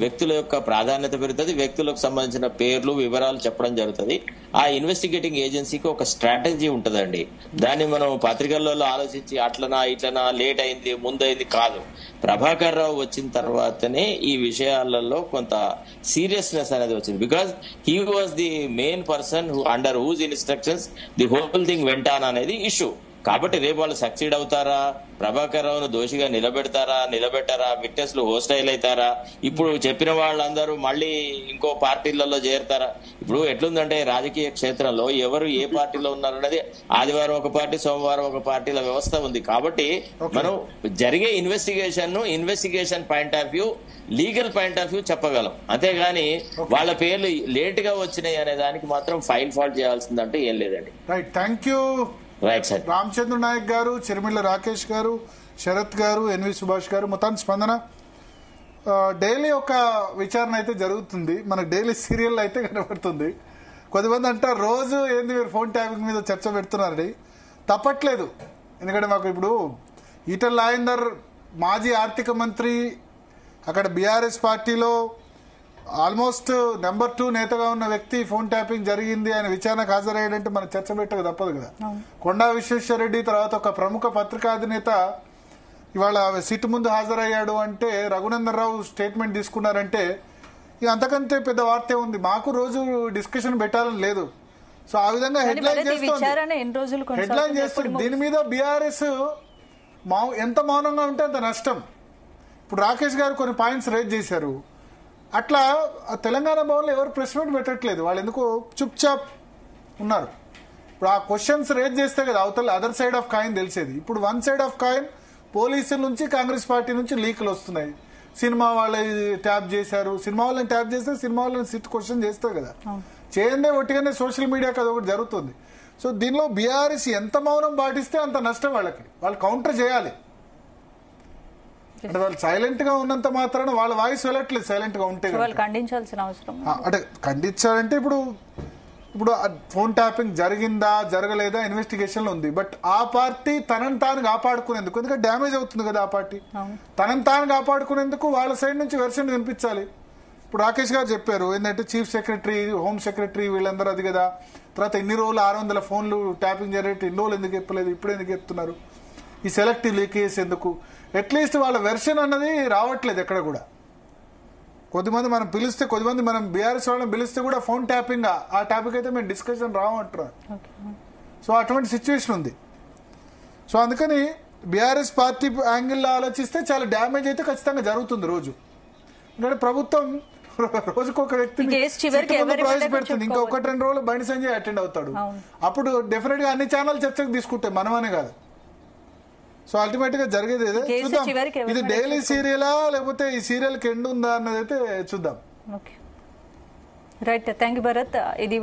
వ్యక్తుల యొక్క ప్రాధాన్యత పెరుగుతుంది, వ్యక్తులకు సంబంధించిన పేర్లు వివరాలు చెప్పడం జరుగుతుంది. ఆ ఇన్వెస్టిగేటింగ్ ఏజెన్సీకి ఒక స్ట్రాటజీ ఉంటుందండి. దాన్ని మనం పత్రికల్లో ఆలోచించి అట్లనా ఇట్లనా లేట్ అయింది ముందైంది కాదు. ప్రభాకర్ రావు వచ్చిన తర్వాతనే ఈ విషయాలలో కొంత సీరియస్నెస్ అనేది వచ్చింది. Because he was the main person who under whose instructions the whole thing went on అనేది ఇష్యూ. కాబట్టి రేపు వాళ్ళు సక్సీడ్ అవుతారా, ప్రభాకర్ రావును దోషిగా నిలబెట్టారా, విట్నెస్లు హోస్టైల్ అవుతారా, ఇప్పుడు చెప్పిన వాళ్ళందరూ మళ్ళీ ఇంకో పార్టీలలో చేరుతారా? ఇప్పుడు ఎట్లుందంటే రాజకీయ క్షేత్రంలో ఎవరు ఏ పార్టీలో ఉన్నారనేది ఆదివారం ఒక పార్టీ, సోమవారం ఒక పార్టీల వ్యవస్థ ఉంది. కాబట్టి మనం జరిగే investigation point of view, legal point of view చెప్పగలం. అంతేగాని వాళ్ళ పేర్లు లేట్ గా వచ్చినాయి అనే దానికి మాత్రం ఫైల్ ఫాల్ట్ చేయాల్సిందంటే ఏం లేదండి. Right, thank you Ramachandra Nayak garu, Chirumilla Rakesh గారు, శరత్ గారు, ఎన్వి సుభాష్ గారు. మొత్తానికి స్పందన డైలీ ఒక విచారణ అయితే జరుగుతుంది, మనకు డైలీ సీరియల్ అయితే కనబడుతుంది. కొద్దిమంది అంటారు రోజు ఏంది మీరు ఫోన్ ట్యాపింగ్ మీద చర్చ పెడుతున్నారని. తప్పట్లేదు, ఎందుకంటే మాకు ఇప్పుడు ఈటల రాజేందర్ మాజీ ఆర్థిక మంత్రి, అక్కడ బీఆర్ఎస్ పార్టీలో ఆల్మోస్ట్ నెంబర్ 2 నేతగా ఉన్న వ్యక్తి ఫోన్ ట్యాపింగ్ జరిగింది, ఆయన విచారణకు హాజరయ్యాడంటే మనం చర్చ పెట్టక తప్పదు కదా. కొండా విశ్వేశ్వరరెడ్డి తర్వాత ఒక ప్రముఖ పత్రికా అధినేత ఇవాళ సిట్ ముందు హాజరయ్యాడు అంటే, రఘునందన్ రావు స్టేట్మెంట్ తీసుకున్నారంటే ఇక అంతకంటే పెద్ద వార్తే ఉంది. మాకు రోజు డిస్కషన్ పెట్టాలని లేదు. సో ఆ విధంగా హెడ్లైన్ చేస్తుంది. దీని మీద బీఆర్ఎస్ ఎంత మౌనంగా ఉంటే అంత నష్టం. ఇప్పుడు రాకేష్ గారు కొన్ని పాయింట్స్ రేజ్ చేశారు. అట్లా తెలంగాణ భవన్లో ఎవరు ప్రెస్ మీట్ పెట్టట్లేదు, వాళ్ళు ఎందుకో చుప్ చాప్ ఉన్నారు. ఇప్పుడు ఆ క్వశ్చన్స్ రేజ్ చేస్తే కదా అవతల అదర్ సైడ్ ఆఫ్ కాయిన్ తెలిసేది. ఇప్పుడు వన్ సైడ్ ఆఫ్ కాయిన్ పోలీసుల నుంచి, కాంగ్రెస్ పార్టీ నుంచి లీకులు వస్తున్నాయి. సినిమా వాళ్ళని ట్యాప్ చేశారు, సినిమా వాళ్ళని ట్యాప్ చేస్తే సినిమా వాళ్ళని సిట్ క్వశ్చన్ చేస్తారు కదా, చేయందే ఒట్టిగానే సోషల్ మీడియాకి అది ఒకటి జరుగుతుంది. సో దీనిలో బీఆర్ఎస్ ఎంత మౌనం పాటిస్తే అంత నష్టం వాళ్ళకి. వాళ్ళు కౌంటర్ చేయాలి. అంటే వాళ్ళు సైలెంట్ గా ఉన్నంత మాత్రాన వాళ్ళ వాయిస్ వెళ్ళట్లేదు. సైలెంట్ గా ఉంటే ఖండించాల్సిన అవసరం అంటే ఖండించాలంటే ఇప్పుడు ఫోన్ ట్యాపింగ్ జరిగిందా జరగలేదా ఇన్వెస్టిగేషన్ లో ఉంది. బట్ ఆ పార్టీ తనని తాను కాపాడుకునేందుకు, ఎందుకంటే డ్యామేజ్ అవుతుంది కదా ఆ పార్టీ, తనని తాను కాపాడుకునేందుకు వాళ్ళ సైడ్ నుంచి వెర్షన్ వినిపించాలి. ఇప్పుడు రాకేష్ గారు చెప్పారు ఏంటంటే చీఫ్ సెక్రటరీ, హోమ్ సెక్రటరీ వీళ్ళందరూ అది కదా. తర్వాత ఇన్ని రోజులు 600 ఫోన్లు ట్యాపింగ్ జరిగేట్టు ఇన్ని రోజులు ఎందుకు చెప్పలేదు, ఇప్పుడు ఎందుకు చెప్తున్నారు, ఈ సెలెక్టివ్ లీకేజ్ ఎందుకు? అట్లీస్ట్ వాళ్ళ వెర్షన్ అన్నది రావట్లేదు ఎక్కడ కూడా. కొద్దిమంది మనం పిలిస్తే, కొద్దిమంది మనం బీఆర్ఎస్ వాళ్ళని పిలిస్తే కూడా ఫోన్ ట్యాపింగ్, ఆ టాపిక్ అయితే మేము డిస్కషన్ రావంటారు. సో అటువంటి సిచ్యువేషన్ ఉంది. సో అందుకని బీఆర్ఎస్ పార్టీ యాంగిల్లో ఆలోచిస్తే చాలా డ్యామేజ్ అయితే ఖచ్చితంగా జరుగుతుంది రోజు. ఎందుకంటే ప్రభుత్వం రోజుకొక వ్యక్తిని ప్రవేశపెడుతుంది, ఇంకా 1-2 రోజులు బండి సంజయ్ అటెండ్ అవుతాడు, అప్పుడు డెఫినెట్ గా అన్ని ఛానల్ చర్చకు తీసుకుంటాయి, మనమనే కాదు. సో అల్టిమేట్ గా జరిగేది ఏదో చూద్దాం, ఇది డైలీ సీరియలా లేకపోతే ఈ సీరియల్ కి ఎండ్ ఉందా అన్నది అయితే చూద్దాం. Right, thank you Bharat. ఇది